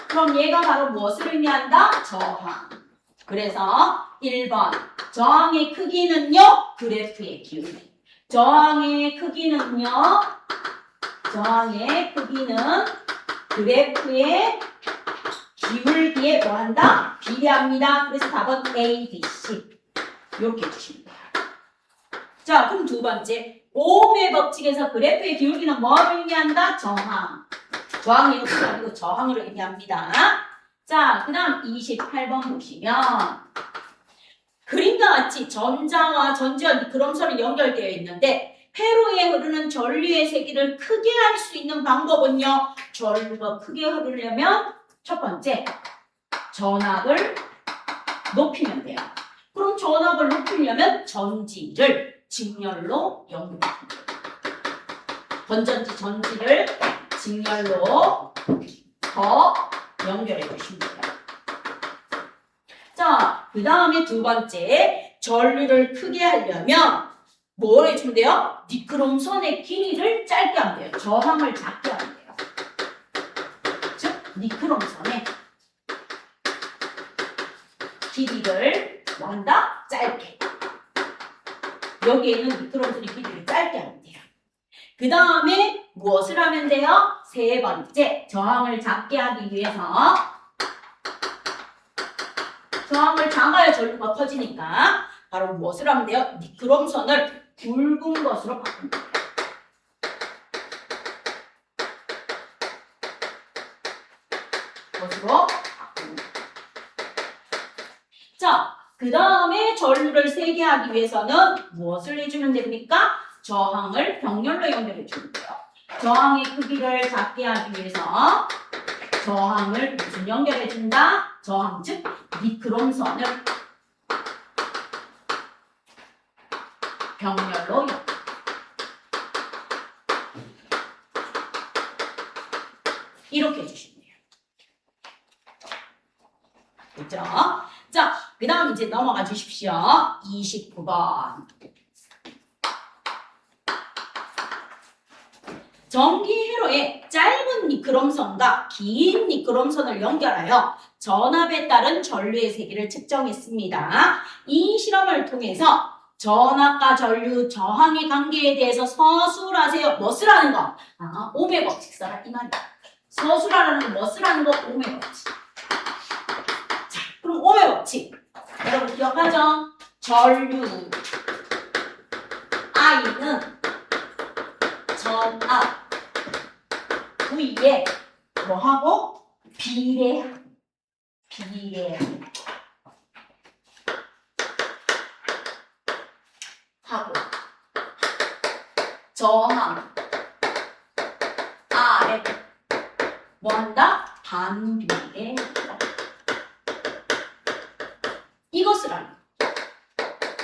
그럼 얘가 바로 무엇을 의미한다? 저항. 그래서 1번 저항의 크기는요? 그래프의 기울기. 저항의 크기는 그래프의 기울기에 뭐한다? 비례합니다. 그래서 답은 A, B, C 이렇게 해주시면 돼요. 자, 그럼 두 번째 오음의 법칙에서 그래프의 기울기는 뭐를 의미한다? 저항. 저항의 역수가 아니고 저항을 의미합니다. 자, 그 다음 28번 보시면 그림과 같이 전자와 전지와 니크롬선이 연결되어 있는데 회로에 흐르는 전류의 세기를 크게 할 수 있는 방법은요. 전류가 크게 흐르려면 첫 번째 전압을 높이면 돼요. 그럼 전압을 높이려면 전지를 직렬로 연결합니다. 건전지 전지를 직렬로 더 연결해 주시면 돼요. 자, 그 다음에 두 번째 전류를 크게 하려면 뭘 해주면 돼요? 니크롬선의 길이를 짧게 하면 돼요. 저항을 작게 하면 돼요. 즉 니크롬선의 길이를 뭐한다? 짧게. 여기에 있는 니크롬선의 길이를 짧게 하면 돼요. 그 다음에 무엇을 하면 돼요? 세 번째 저항을 작게 하기 위해서 저항을 작아야 전류가 커지니까 바로 무엇을 하면 돼요? 니크롬선을 굵은 것으로 바꿉니다. 것으로 바꿉니다. 자, 그 다음에 전류를 세게 하기 위해서는 무엇을 해주면 됩니까? 저항을 병렬로 연결해 주면 돼요. 저항의 크기를 작게 하기 위해서 저항을 무슨 연결해 준다? 저항 즉 니크롬선을 병렬로 연결. 이렇게 해주시면 돼요. 그죠? 자, 그 다음 이제 넘어가 주십시오. 29번. 전기 회로에 짧은 니크롬선과 긴 니크롬선을 연결하여 전압에 따른 전류의 세기를 측정했습니다. 이 실험을 통해서 전압과 전류, 저항의 관계에 대해서 서술하세요. 뭐 쓰라는 거? 아, 옴의 법칙 써라 이 말이야. 서술하라는 거, 뭐 쓰라는 거? 옴의 법칙. 자, 그럼 옴의 법칙. 여러분 기억하죠? 전류 I는 전압 V에 뭐하고? 비례하고 저항 R에 뭐한다? 반비례. 이것을 하는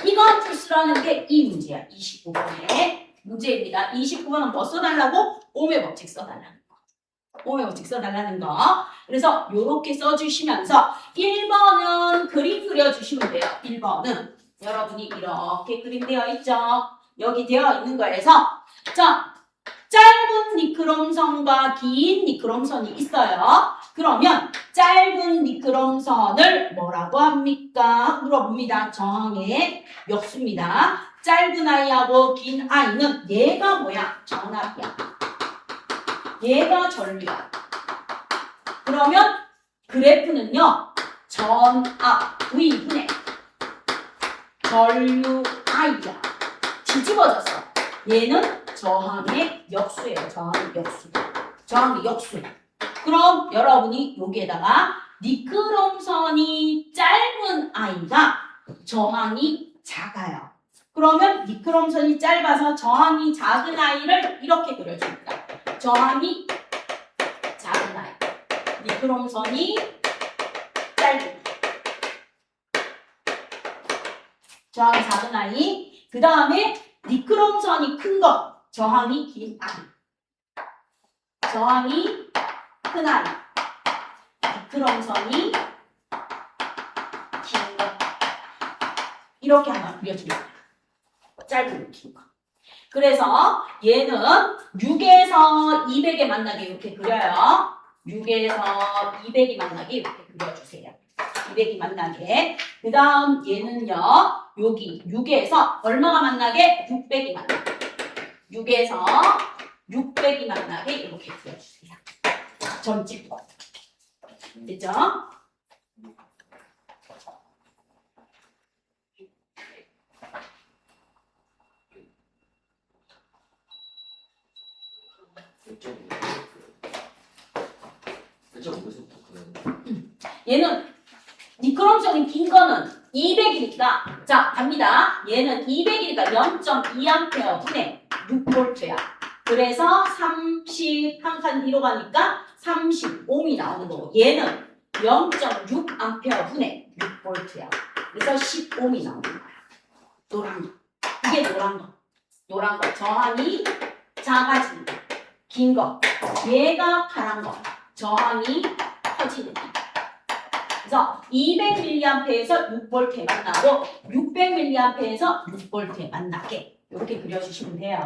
이거 풀수라는 게 이 문제야. 29번의 문제입니다. 29번은 뭐 써달라고? 옴의 법칙 써달라는 거. 옴의 법칙 써달라는 거. 그래서 요렇게 써주시면서 1번은 그림 그려주시면 돼요. 1번은 여러분이 이렇게 그림되어 있죠. 여기 되어 있는 거에서 자, 짧은 니크롬선과 긴 니크롬선이 있어요. 그러면 짧은 니크롬선을 뭐라고 합니까? 물어봅니다. 저항의 역수입니다. 짧은 아이하고 긴 아이는 얘가 뭐야? 전압이야. 얘가 전류야. 그러면 그래프는요. 전압 V분의 전류 I야. 뒤집어졌어. 얘는 저항의 역수예요. 저항의 역수. 저항의 역수. 그럼 여러분이 여기에다가 니크롬선이 짧은 아이가 저항이 작아요. 그러면 니크롬선이 짧아서 저항이 작은 아이를 이렇게 그려줍니다. 저항이 작은 아이. 니크롬선이 짧은 저항이 작은 아이. 그 다음에 니크롬선이 큰 거. 저항이 긴 아이. 저항이 큰 아이. 니크롬선이 긴 거. 이렇게 한번 그려줍니다. 짧은 긴 거. 그래서 얘는 6에서 200에 만나게 이렇게 그려요. 6에서 200이 만나게 이렇게 그려주세요. 200이 만나게. 그 다음 얘는요. 여기 6에서 얼마가 만나게? 600이 만나게. 6에서 600이 만나게 이렇게 그려주세요. 점 찍고. 됐죠? 얘는 니크롬선이 긴 거는 200이니까 자 갑니다. 얘는 200이니까 0.2A 분의 6V야. 그래서 30 한 칸 뒤로 가니까 35이 나오는 거고 얘는 0.6A 분의 6V야. 그래서 15이 나오는 거야. 노란 거. 이게 노란 거. 노란 거. 저항이 작아지는 거. 긴 거. 얘가 파란 거. 저항이 커지는 거. 그래서 200mA에서 6V에 만나고 600mA에서 6V에 만나게 이렇게 그려주시면 돼요.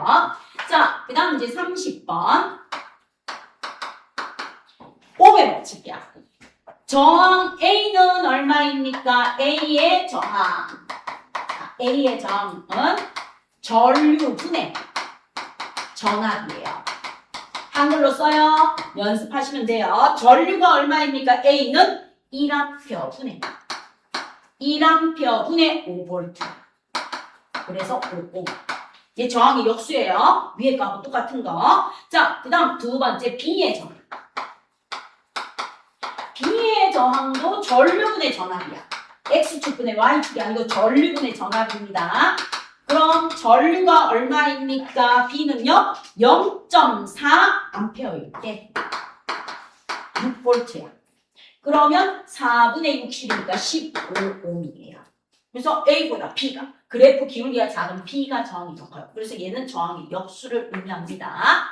자, 그 다음 이제 30번 500 법칙이야. 저항 A는 얼마입니까? A의 저항. A의 저항은 전류분의 전압이에요. 한글로 써요. 연습하시면 돼요. 전류가 얼마입니까? A는 1A 분의 1A 분의 5V. 그래서 55. 이제 저항의 역수예요. 위에 거하고 똑같은 거. 자, 그 다음 두 번째 B의 저항. B의 저항도 전류분의 전압이야. X축분의 Y축이 아니고 전류분의 전압입니다. 그럼 전류가 얼마입니까? B는요 0.4A일 때 6V야. 그러면 4분의 60이니까 15ohm이에요. 그래서 A보다 B가 그래프 기울기가 작은 B가 저항이 더 커요. 그래서 얘는 저항의 역수를 의미합니다.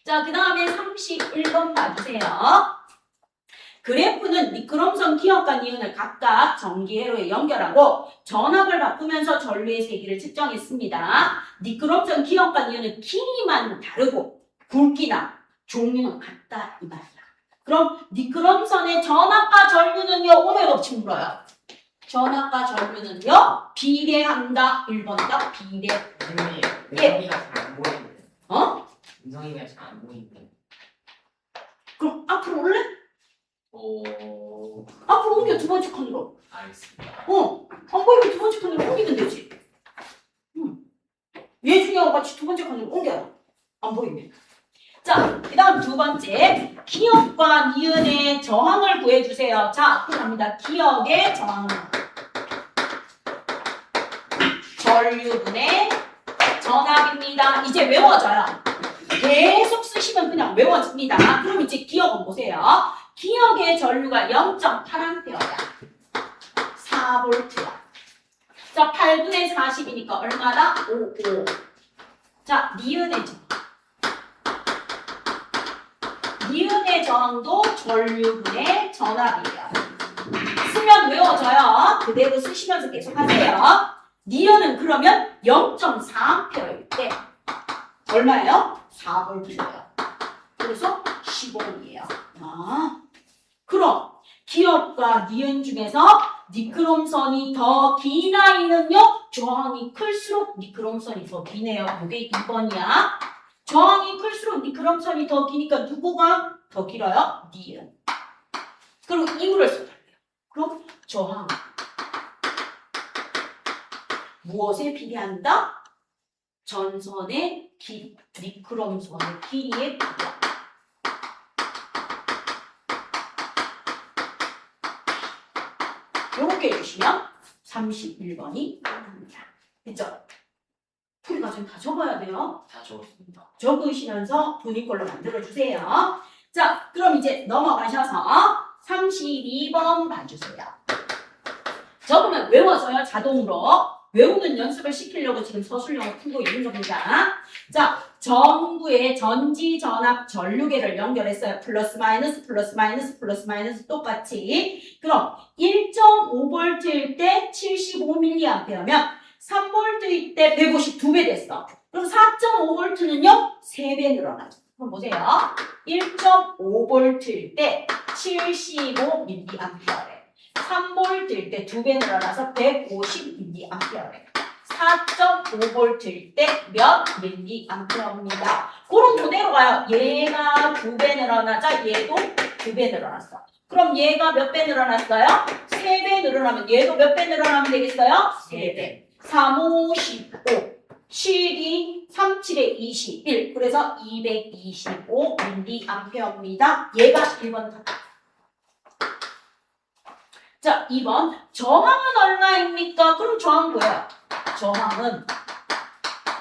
자, 그 다음에 31번 봐주세요. 그래프는 니크롬선 기역과 니은을 각각 전기회로에 연결하고 전압을 바꾸면서 전류의 세기를 측정했습니다. 니크롬선 기역과 니은은 길이만 다르고 굵기나 종류는 같다 이 말이야. 그럼 니크롬선의 전압과 전류는요. 오메 법칙 물어요. 전압과 전류는요. 비례한다. 1번 답 비례. 은성이가 잘 안 보이는데. 어? 은성이가 잘 안 보이는데. 그럼 앞으로 올래? 오. 앞으로 옮겨 두 번째 칸으로. 알겠습니다. 안 보이면 두 번째 칸으로 옮기면 되지. 얘 중요하고 같이 두 번째 칸으로 옮겨요. 안 보이면. 자, 그 다음 두 번째. 기역과 니은의 저항을 구해주세요. 자, 앞으로 갑니다. 기역의 저항. 전류분의 전압입니다. 이제 외워져요. 계속 쓰시면 그냥 외워집니다. 그럼 이제 기역은 보세요. 기역의 전류가 0.8A야. 4V야. 자, 8분의 40이니까 얼마다? 55. 자, 니은의 저항. 니은의 저항도 전류분의 전압이에요. 쓰면 외워져요. 그대로 쓰시면서 계속 하세요. 니은은 그러면 0.4A일 때 얼마예요? 4V예요. 그래서 15V예요. 그럼 기역과 니은 중에서 니크롬선이 더 긴 아이는요, 저항이 클수록 니크롬선이 더 기네요. 이게 2번이야. 저항이 클수록 니크롬선이 더 기니까 누구가 더 길어요? 니은. 그리고 이유를 써야 돼요. 그럼 저항. 무엇에 비례한다? 전선의 길이, 니크롬선의 길이에 비례한다. 이렇게 해주시면 31번이 나옵니다. 됐죠? 풀이 과정 다 적어야 돼요. 다 적었습니다. 적으시면서 본인 걸로 만들어주세요. 자, 그럼 이제 넘어가셔서 32번 봐주세요. 적으면 외워져요, 자동으로. 외우는 연습을 시키려고 지금 서술형을 풀고 있는 겁니다. 자, 전구에 전지전압 전류계를 연결했어요. 플러스 마이너스 플러스 마이너스 플러스 마이너스 똑같이. 그럼 1.5V일 때 75mA면 3V일 때 152배 됐어. 그럼 4.5V는요? 3배 늘어나죠. 그럼 보세요. 1.5V일 때 75mA래. 3V일 때 2배 늘어나서 150mA래. 4.5V일 때 몇 mA입니다. 그럼 그대로 가요. 얘가 2배 늘어나자 얘도 2배 늘어났어. 그럼 얘가 몇 배 늘어났어요? 3배 늘어나면 얘도 몇 배 늘어나면 되겠어요? 3배. 3, 5, 15. 7이 3, 7에 21. 그래서 225mA입니다. 얘가 1번 답. 자, 2번. 저항은 얼마입니까? 그럼 저항 뭐예요? 저항은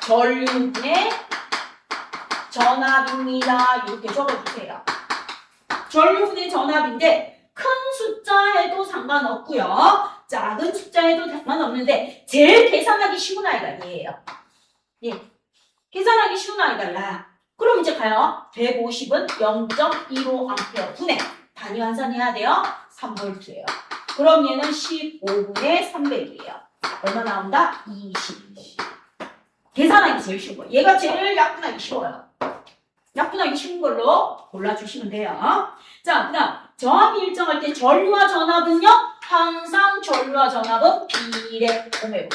전류분의 전압입니다. 이렇게 적어주세요. 전류분의 전압인데 큰 숫자 해도 상관없고요. 작은 숫자 해도 상관없는데 제일 계산하기 쉬운 아이가 얘예요. 예. 계산하기 쉬운 아이가 라. 그럼 이제 가요. 150은 0.15A 분의 단위 환산해야 돼요. 3V예요. 그럼 얘는 15분의 300이에요. 얼마 나온다? 20. 계산하기 제일 쉬운 거. 얘가 제일 약분하기 쉬워요. 약분하기 쉬운 걸로 골라주시면 돼요. 자, 그 다음 저항이 일정할 때 전류와 전압은요. 항상 전류와 전압은 비례 오메고.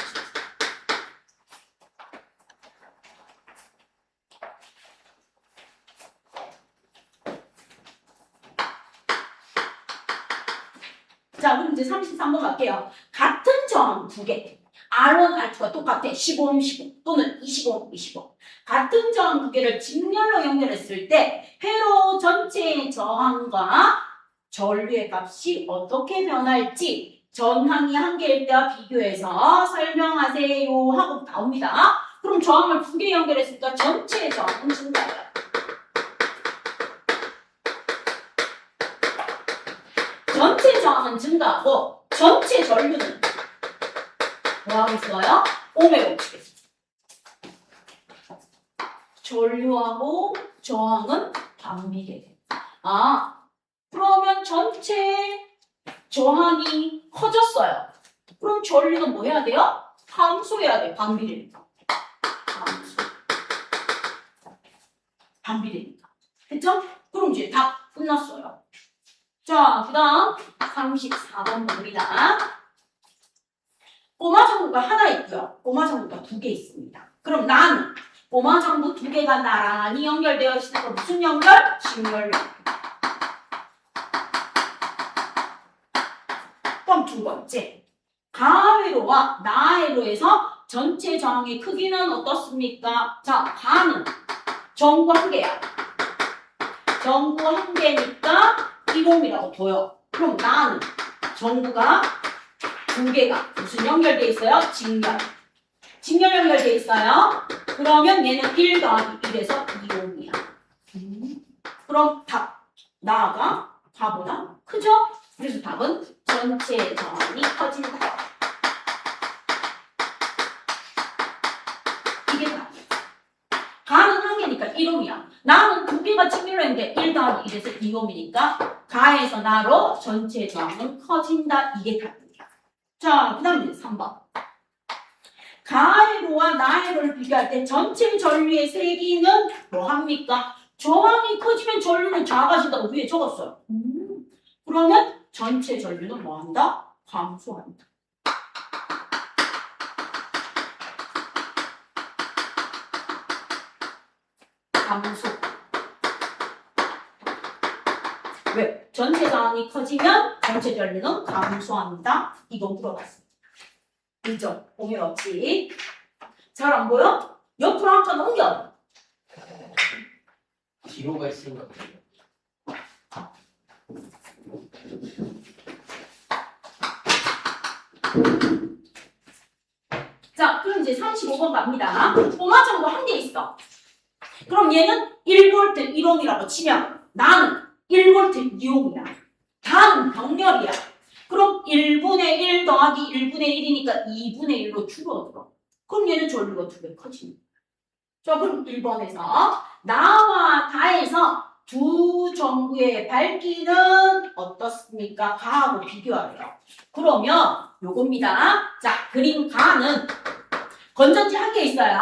자, 그럼 이제 33번 갈게요. 같은 저항 두 개. R1, R2가 똑같아. 15옴, 15 또는 25옴, 25. 같은 저항 두 개를 직렬로 연결했을 때 회로 전체의 저항과 전류의 값이 어떻게 변할지 전항이 한 개일 때와 비교해서 설명하세요 하고 나옵니다. 그럼 저항을 두 개 연결했으니까 전체의 저항은 증가해요. 전체 저항은 증가하고 전체 전류는 뭐하고 있어요? 오메고 치겠습니다. 전류하고 저항은 반비례. 아, 그러면 전체 저항이 커졌어요. 그럼 전류는 뭐 해야 돼요? 함수해야 돼. 반비례니까. 함수. 반비례니까. 됐죠? 그럼 이제 다 끝났어요. 자, 그 다음 34번 봅니다. 꼬마 전구가 하나 있고요. 꼬마 전구가 두 개 있습니다. 그럼 나는 꼬마 전구 두 개가 나란히 연결되어 있으니까 무슨 연결? 직렬. 그럼 두 번째. 가회로와 나회로에서 전체 저항의 크기는 어떻습니까? 자, 가는 전구 한 개야. 전구 한 개니까 1옴이라고 둬요. 그럼 나는 전구가 두 개가 무슨 연결돼 있어요? 직렬. 직렬 연결돼 있어요. 그러면 얘는 1 더하기 1에서 2옴이야. 그럼 답. 나가 가보다 크죠? 그래서 답은 전체 저항이 커진다. 이게 답이야. 가는 한 개니까 1옴이야. 나는 두 개가 직렬했는데 1 더하기 1에서 2옴이니까 가에서 나로 전체 저항은 커진다. 이게 답입니다. 자, 그 다음에 3번. 가회로와 나회로를 비교할 때 전체 전류의 세기는 뭐합니까? 저항이 커지면 전류는 작아진다고 위에 적었어요. 그러면 전체 전류는 뭐한다? 감소한다. 감소. 왜? 전체 저항이 커지면 전체 전류는 감소한다. 이거 물어봤습니다. 이죠? 공유 없지? 잘 안 보여? 옆으로 한 칸 옮겨. 뒤로 갈수록 자, 그럼 이제 35번 갑니다. 도마정도 한 개 있어. 그럼 얘는 1V 1옴이라고 치면 나는 1V 2옴이야. 다는 병렬이야. 그럼 1분의 1 더하기 1분의 1이니까 2분의 1로 줄어들어. 그럼 얘는 전류가 2배 커지는 거야. 자, 그럼 1번에서 나와 다에서 두 전구의 밝기는 어떻습니까? 가하고 비교하래요. 그러면 요겁니다. 자, 그림 가는 건전지 한 개 있어요.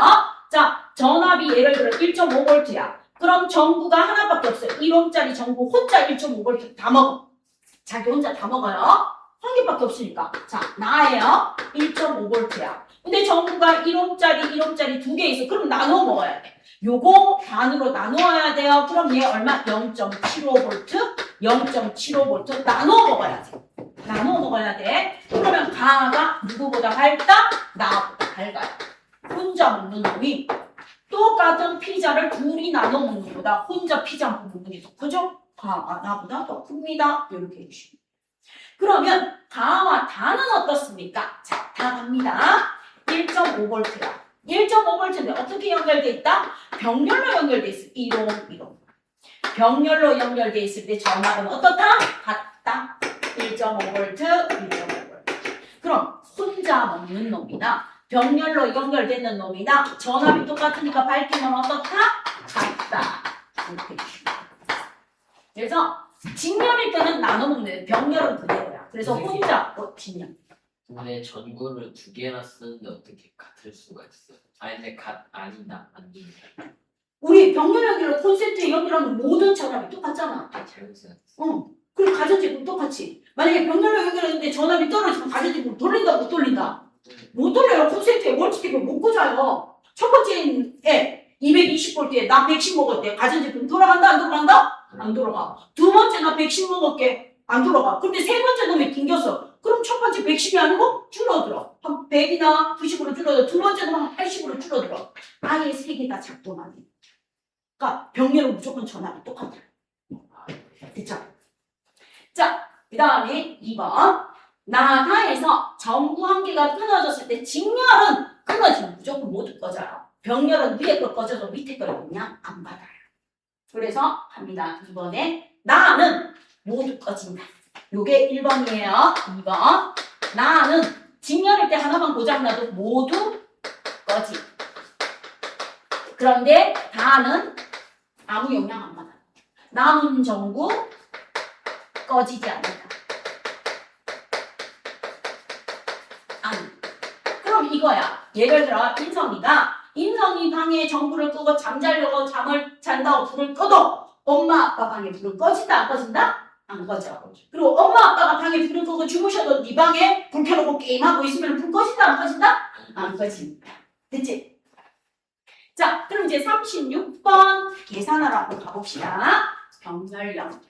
자, 전압이 예를 들어 1.5V야. 그럼 전구가 하나밖에 없어요. 1옴짜리 전구 혼자 1.5V 다 먹어. 자기 혼자 다 먹어요. 한 개밖에 없으니까. 자, 나예요. 1.5V야. 근데 전구가 1옴짜리 두 개 있어. 그럼 나눠 먹어야 돼. 요거 반으로 나누어야 돼요. 그럼 얘 얼마? 0.75V, 0.75V 나눠 먹어야 돼. 나눠 먹어야 돼. 그러면 가가 누구보다 밝다? 나보다 밝아요. 혼자 먹는 놈이 똑같은 피자를 둘이 나눠 먹는 것보다 혼자 피자 먹는 놈이 더 크죠? 가가 나보다 더 큽니다. 이렇게 해주시면. 그러면 가와 다는 어떻습니까? 자, 다 갑니다. 1.5V야. 1.5V인데 어떻게 연결돼 있다? 병렬로 연결돼 있어. 1옴. 병렬로 연결돼 있을 때 전압은 어떻다? 같다. 1.5V, 1.5V. 그럼 혼자 먹는 놈이나 병렬로 연결되는 놈이나 전압이 똑같으니까 밝기는 어떻다? 같다. 이렇게 주시면. 그래서 직렬일 때는 나눠 먹는 병렬은 그대로야. 그래서 혼자 직렬. 근데 전구를 두 개나 쓰는데 어떻게 같을 수가 있어요? 아니 근데 아니다 아니다. 우리 병렬 연결을 콘센트에 연결하는 모든 전압이 똑같잖아. 잘못 생각했어. 그리고 가전제품 똑같이. 만약에 병렬로 연결했는데 전압이 떨어지면 가전제품 돌린다 못 돌린다? 못 돌려요. 콘센트에 멀티탭을 못 꽂아요. 첫 번째에 220V에 나 110 먹었대. 가전제품 돌아간다 안 돌아간다? 안 돌아가. 두 번째 나 110 먹을게. 안 돌아가. 근데 세 번째 놈이 튕겼어. 그럼 첫 번째 110이 아니고 줄어들어. 한 100이나 90으로 줄어들어. 두 번째 놈은 한 80으로 줄어들어. 아예 세 개 다 작동하네. 그러니까 병렬은 무조건 전압이 똑같아. 됐죠? 자, 그 다음에 2번. 나가에서 전구 한 개가 끊어졌을 때 직렬은 끊어지면 무조건 모두 꺼져요. 병렬은 위에 거 꺼져도 밑에 걸 그냥 안 받아요. 그래서 갑니다. 2번에 나는 모두 꺼진다. 요게 1번이에요. 2번. 나는 직렬일 때 하나만 고장나도 모두 꺼지. 그런데 다는 아무 영향 안 받아. 남은 전구 꺼지지 않는다. 아니. 그럼 이거야. 예를 들어 인성이 방에 전구를 끄고 잠자려고 잠을 잔다고 불을 꺼도 엄마 아빠 방에 불은 꺼진다 안 꺼진다? 안 꺼져. 그리고 엄마 아빠가 방에 불을 끄고 주무셔도 네 방에 불 켜놓고 게임하고 있으면 불 꺼진다 안 꺼진다? 안 꺼진다. 됐지? 자, 그럼 이제 36번 계산하라고 가봅시다. 병렬 연결.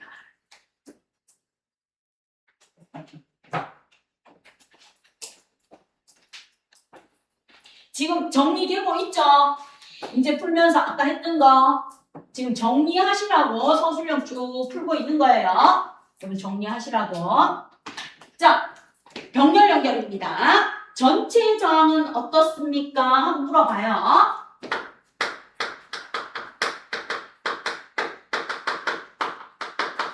지금 정리되고 있죠? 이제 풀면서 아까 했던 거 지금 정리하시라고 서술형 쭉 풀고 있는 거예요. 그럼 정리하시라고. 자, 병렬 연결입니다. 전체 저항은 어떻습니까? 한번 물어봐요.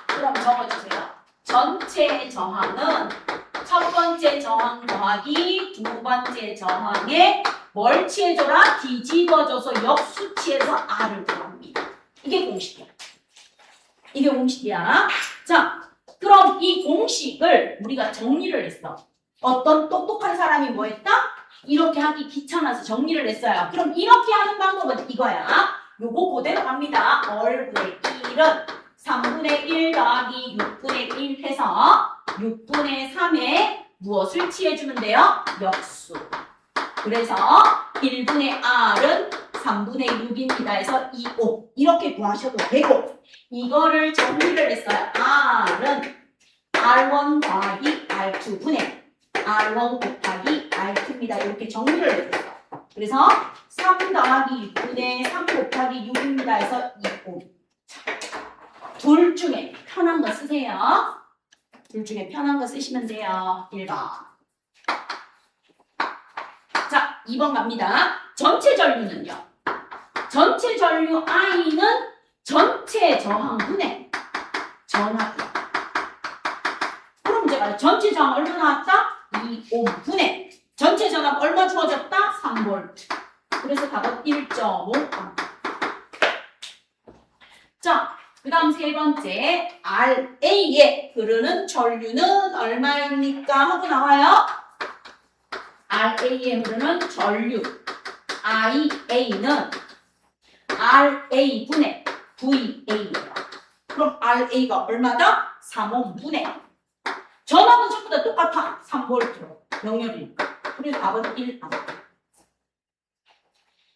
그럼 적어주세요. 전체 저항은 첫 번째 저항 더하기 두 번째 저항에 뭘 취해줘라? 뒤집어져서 역수치해서 R을 구합니다. 이게 공식이야. 이게 공식이야. 자, 그럼 이 공식을 우리가 정리를 했어. 어떤 똑똑한 사람이 뭐 했다? 이렇게 하기 귀찮아서 정리를 했어요. 그럼 이렇게 하는 방법은 이거야. 요거 그대로 갑니다. 얼분의 1은 3분의 1 더하기 6분의 1 해서 6분의 3에 무엇을 취해주면 돼요? 역수. 그래서 1분의 R은 3분의 6입니다 해서 2, 5 이렇게 구하셔도 되고 이거를 정리를 했어요. R은 R1 더하기 R2분의 R1 곱하기 R2입니다. 이렇게 정리를 해줬어요. 그래서 3 더하기 6분의 3 곱하기 6입니다 해서 2, 5. 둘 중에 편한 거 쓰세요. 둘 중에 편한 거 쓰시면 돼요. 1번. 자, 2번 갑니다. 전체 전류는요. 전체 전류 I는 전체 저항분의 전압. 그럼 제가 전체 저항 얼마 나왔다? 2옴분의 전체 전압 얼마 주어졌다? 3V. 그래서 답은 1.5A. 자, 그 다음 세 번째 RA에 흐르는 전류는 얼마입니까? 하고 나와요. RA에 흐르는 전류 IA는 RA분의 VA예요. 그럼 RA가 얼마다? 3옴분의 전압은 전부 다 똑같아. 3V로 명렬이니까. 그래서 답은 1A.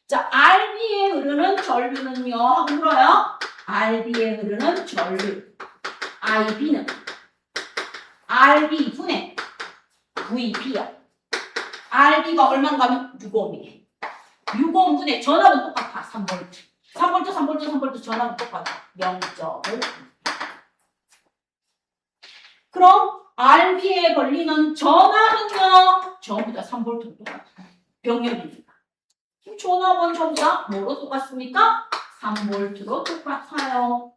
자, RB에 흐르는 전류는요 하고 물어요. RB에 흐르는 전류 IB는 RB분의 VB야. RB가 얼마인가 하면 6옴이에요. 6옴분의 전압은 똑같아. 3V. 3V 전압은 똑같아. 0.5. 그럼 RB에 걸리는 전압은요 전부 다 3V로 똑같아. 병렬이니까. 전압은 전부 다 뭐로 똑같습니까? 3V로 똑같아요.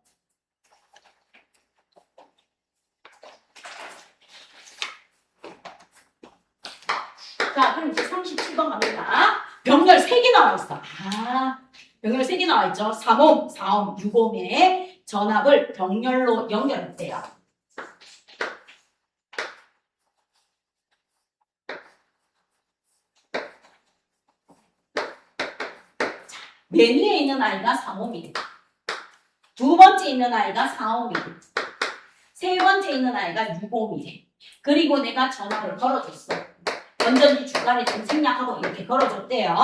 자, 그럼 이제 37번 갑니다. 병렬 3개 나와 있어. 병렬 3개 나와 있죠. 3옴, 4옴, 6옴의 전압을 병렬로 연결했대요. 맨 위에 있는 아이가 3옴이래. 두 번째 있는 아이가 4옴이래. 세 번째 있는 아이가 6옴이래. 그리고 내가 전압을 걸어줬어. 완전히 중간에 좀 생략하고 이렇게 걸어줬대요.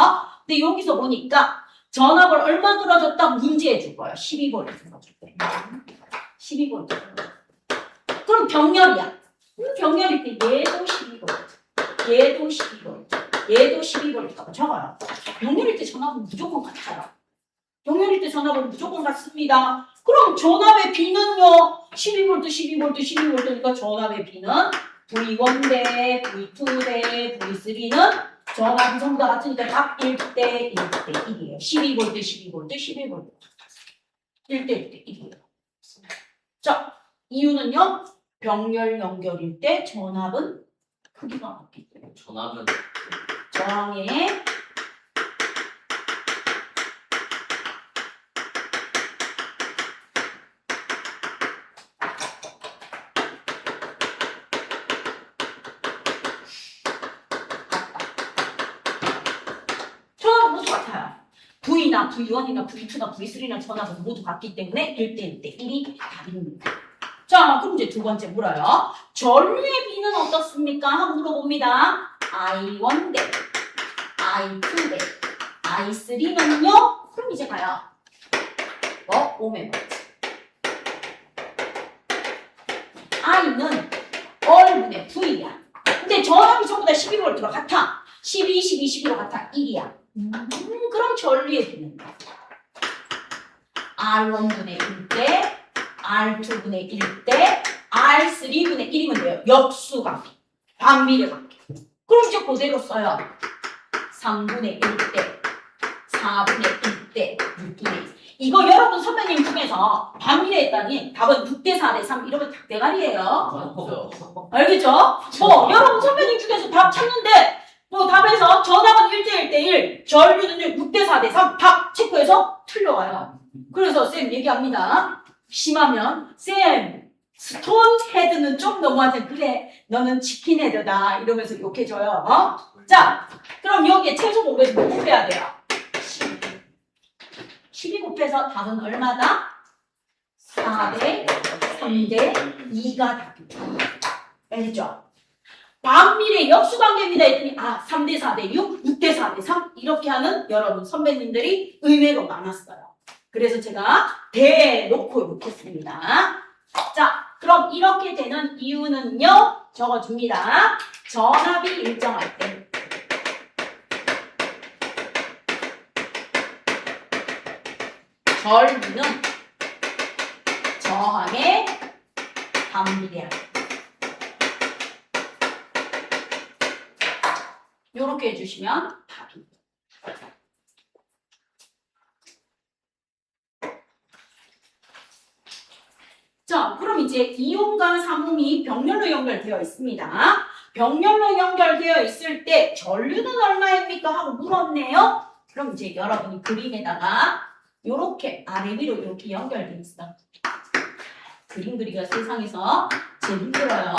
근데 여기서 보니까 전압을 얼마 걸어줬다? 문제해 줄 거예요. 12V 걸어줬대. 12V. 그럼 병렬이야. 병렬일 때 얘도 12V. 얘도 12V. 얘도 12V라고 적어요. 병렬일 때 전압은 무조건 같아요. 병렬일 때 전압은 무조건 같습니다. 그럼 전압의 B는요. 12V, 12V, 12V니까 전압의 B는 V1 대 V2 대 V3는 전압이 전부 다 같으니까 각 1대 1대 1이에요. 12V, 12V, 11V. 1대 1대 1이에요. 자, 이유는요. 병렬 연결일 때 전압은 크기가 같기 때문에. 전압은 저항의 전압은 모두 같아요. V나 V1이나 V2나 V3나 전압은 모두 같기 때문에 1대 1대 1이 답입니다. 자, 그럼 이제 두 번째 물어요. 전류의 B는 어떻습니까? 하고 물어봅니다. I1 대 I2 대 I3는요? 그럼 이제 가요. 오면 I는 얼분의 V야. 근데 전압이 전부 다 12V로 같아. 12, 12, 12로 같아. 1이야. 그럼 전류의 B는 R1분의 1대 R2분의 1대 R3분의 1이면 돼요. 역수관계. 반비례 관계. 그럼 이제 그대로 써요. 3분의 1대 4분의 1대 6분의 1. 이거 여러분 선배님 중에서 반비례했다니 답은 6대 4대 3 이러면 닭대가리예요. 맞죠. 알겠죠? 여러분 선배님 중에서 답 찾는데 답에서 전압은 1대 1대 1, 전류는 6대 4대 3 답 체크해서 틀려와요. 그래서 쌤 얘기합니다. 심하면 쌤 스톤 헤드는 좀 너무하지. 그래 너는 치킨 헤드다 이러면서 욕해줘요. 자 그럼 여기에 최소 공배수 몇 곱해야 돼요? 12 곱해서 답은 얼마다? 4대 3대 2가 답입니다. 알겠죠? 반비례 역수관계입니다 했더니 3대 4대 6, 6대 4대 3 이렇게 하는 여러분 선배님들이 의외로 많았어요. 그래서 제가 대놓고 놓겠습니다. 자, 그럼 이렇게 되는 이유는요. 적어줍니다. 전압이 일정할 때 전류는 저항에 반비례합니다. 이렇게 해주시면 답입니다. 자, 그럼 이제 이온과 삼음이 병렬로 연결되어 있습니다. 병렬로 연결되어 있을 때 전류는 얼마입니까? 하고 물었네요. 그럼 이제 여러분이 그림에다가 이렇게 아래 위로 이렇게 연결되어 있어. 그림 그리기가 세상에서 제일 힘들어요.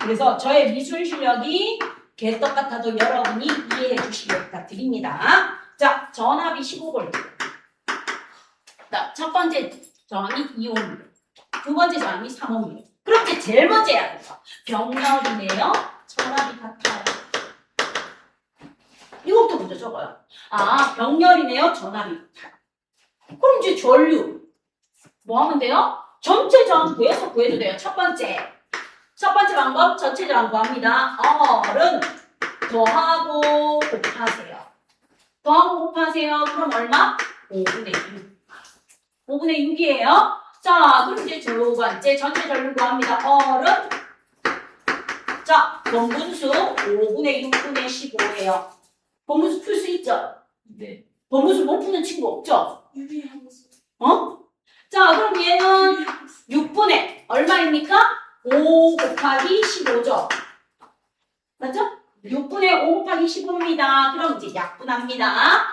그래서 저의 미술 실력이 개떡 같아도 여러분이 이해해 주시길 부탁드립니다. 자, 전압이 15V. 자, 첫 번째 저항이 2옴. 두 번째 저항이 3옴. 그럼 이제 제일 먼저 해야 돼요. 병렬이네요. 전압이 같아요. 이것부터 먼저 적어요. 병렬이네요. 전압이 같아요. 그럼 이제 전류. 뭐 하면 돼요? 전체 저항 구해서 구해도 돼요. 첫 번째 방법 전체 저항 구합니다. 어른 더하고 곱하세요. 더하고 곱하세요. 그럼 얼마? 5분의 6. 5분의 6이에요. 자, 그럼 이제 두 번째 전체 전류 구합니다. 어른 자, 번분수 5분의 6분의 15예요. 번분수 풀 수 있죠? 네. 번분수 못 푸는 친구 없죠? 자, 그럼 얘는 6분의 얼마입니까? 5 곱하기 15죠. 맞죠? 6분의 5 곱하기 15입니다. 그럼 이제 약분합니다.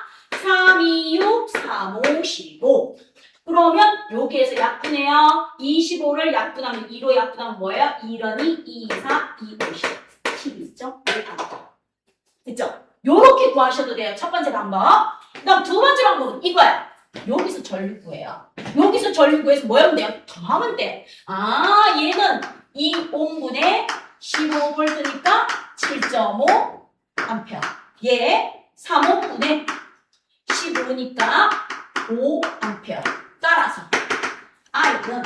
3, 2, 6, 3, 5, 15. 그러면 여기에서 약분해요. 25를 약분하면 2로 약분하면 뭐예요? 1원이 2, 4, 2, 5, 10. 12죠? 됐죠? 요렇게 구하셔도 돼요. 첫 번째 방법. 그 다음 두 번째 방법은 이거야. 여기서 전류 구해요. 여기서 전류 구해서 뭐 하면 돼요? 더하면 돼. 얘는 2옴분의 15V니까 7.5 암페어. 얘 3옴분의 15니까 5 암페어. 따라서 I는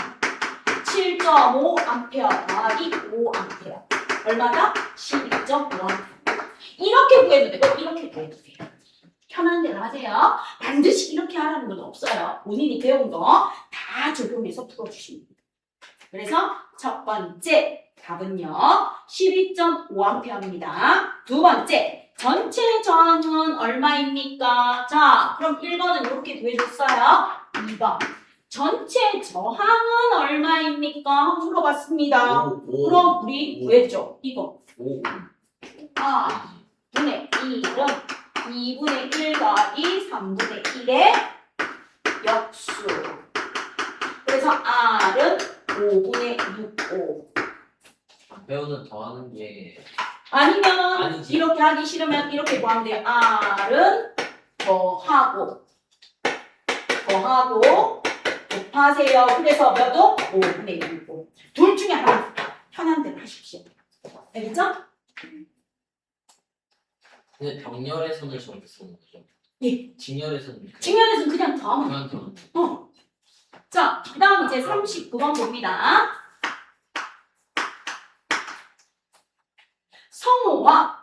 7.5 암페어 더하기 5 암페어. 얼마다? 12.5 이렇게 구해도 되고 이렇게 구해도 돼요. 편한 대로 하세요. 반드시 이렇게 하라는 건 없어요. 본인이 배운 거 다 적용해서 풀어주시면 됩니다. 그래서 첫 번째 답은요. 12.5A입니다. 두 번째 전체 저항은 얼마입니까? 자, 그럼 1번은 이렇게 구해줬어요. 2번 전체 저항은 얼마입니까? 물어봤습니다. 그럼 우리 구했죠. 이거 5. 분의 1은 2분의 1 더하기 3분의 1의 역수. 그래서 R은 5분의 6, 5. 배우는 더하는 게 아니면 아니지. 이렇게 하기 싫으면 이렇게 구하면 돼요. R은 더하고 곱하세요. 그래서 몇도? 5분의 6, 5. 둘 중에 하나 편한 대로 하십시오. 알겠죠? 근데 병렬에서는 저렇게 쓰는 거죠? 예. 직렬에서는 직면에서는 그냥 더하면 그냥 더. 자, 그 다음 이제 39번 봅니다. 성호와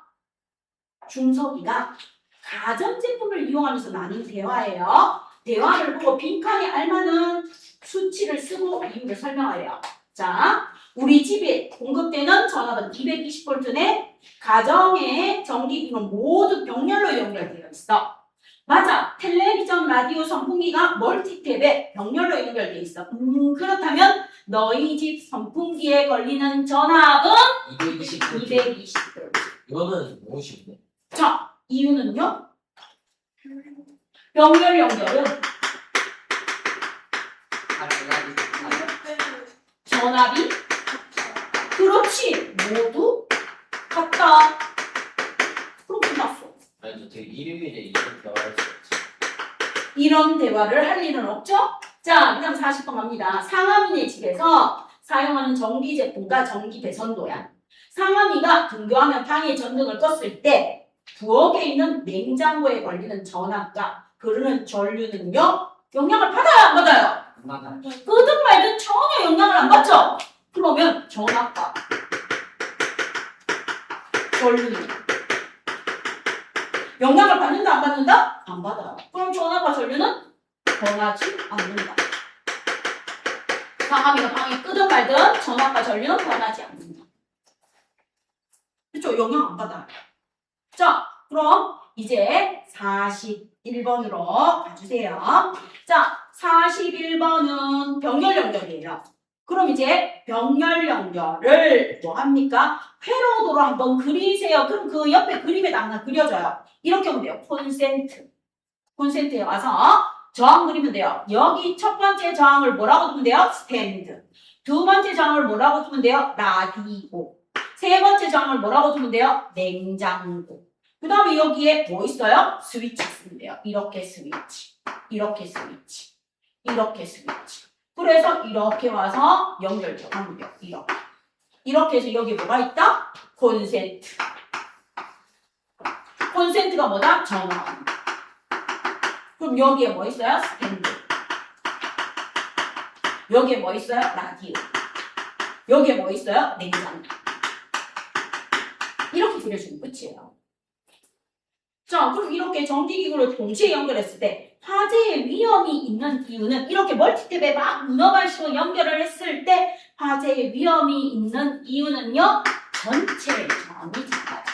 준석이가 가전제품을 이용하면서 나눈 대화예요. 대화를 보고 빈칸에 알맞은 수치를 쓰고 이유를 설명하래요. 자, 우리 집에 공급되는 전압은 220V네. 가정의 전기기는 모두 병렬로 연결되어 있어. 맞아. 텔레비전, 라디오, 선풍기가 멀티탭에 병렬로 연결되어 있어. 그렇다면 너희 집 선풍기에 걸리는 전압은 220V. 이거는 너무 쉽네. 자, 이유는요? 병렬 연결은 전압이 그렇지 모두 같다. 그럼 끝났어. 아니 저 되게 일요일에 이런 대화를 할 수 없지. 이런 대화를 할 일은 없죠? 자, 그 다음 40번 갑니다. 상하민의 집에서 사용하는 전기 제품과 전기 배선도야. 상암이가 등교하면 방에 전등을 껐을 때 부엌에 있는 냉장고에 걸리는 전압과 흐르는 전류는요 영향을 받아요 안 받아요? 맞아. 끄든 말든 전혀 영향을 안 받죠? 그러면 전압과 전류는 영향을 받는다 안 받는다? 안 받아요. 그럼 전압과 전류는 변하지 않는다. 상암이가 방에 끄든 말든 전압과 전류는 변하지 않는다. 그렇죠? 영향 안 받아요. 자, 그럼 이제 41번으로 가주세요. 자, 41번은 병렬 연결이에요. 그럼 이제 병렬 연결을 뭐 합니까? 회로도로 한번 그리세요. 그럼 그 옆에 그림에다 하나 그려줘요. 이렇게 하면 돼요. 콘센트. 콘센트에 와서 저항 그리면 돼요. 여기 첫 번째 저항을 뭐라고 두면 돼요? 스탠드. 두 번째 저항을 뭐라고 두면 돼요? 라디오. 세 번째 저항을 뭐라고 두면 돼요? 냉장고. 그 다음에 여기에 뭐 있어요? 스위치 쓰면 돼요. 이렇게 스위치. 이렇게 스위치. 이렇게 스위치. 그래서 이렇게 와서 연결하면 돼요. 이렇게. 이렇게 해서 여기 뭐가 있다? 콘센트. 콘센트가 뭐다? 전원. 그럼 여기에 뭐 있어요? 스탠드. 여기에 뭐 있어요? 라디오. 여기에 뭐 있어요? 냉장고. 이렇게 그려주면 끝이에요. 자, 그럼 이렇게 전기기구를 동시에 연결했을 때 화재의 위험이 있는 이유는 이렇게 멀티탭에 막 문어발식으로 연결을 했을 때 화재의 위험이 있는 이유는요. 전체 저항이 작아요.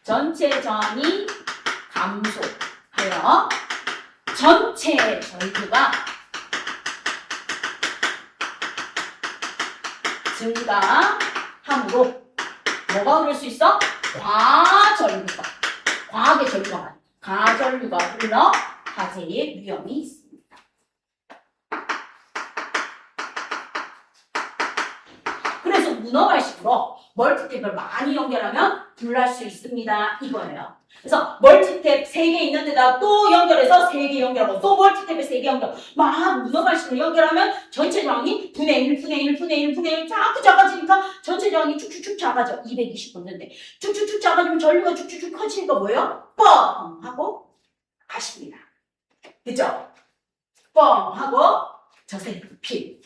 전체 저항이 감소하여 전체 전류가 증가함으로 뭐가 그럴 수 있어? 과전류가 과하게 전류가 많아. 가전류가 흘러 화재의 위험이 있습니다. 그래서 문어발식으로 멀티탭을 많이 연결하면 불날 수 있습니다. 이거예요. 그래서 멀티탭 3개 있는 데다 또 연결해서 3개 연결하고 또 멀티탭에 3개 연결 막 문어발식으로 연결하면 전체 저항이 분의 1, 분의 1, 분의 1, 분의 1 자꾸 작아지니까 전체 저항이 축축축 작아져. 220 붙는데 축축축 작아지면 전류가 축축축 커지니까 뭐예요? 뻥! 하고 가십니다. 그죠? 뻥! 하고 저세필.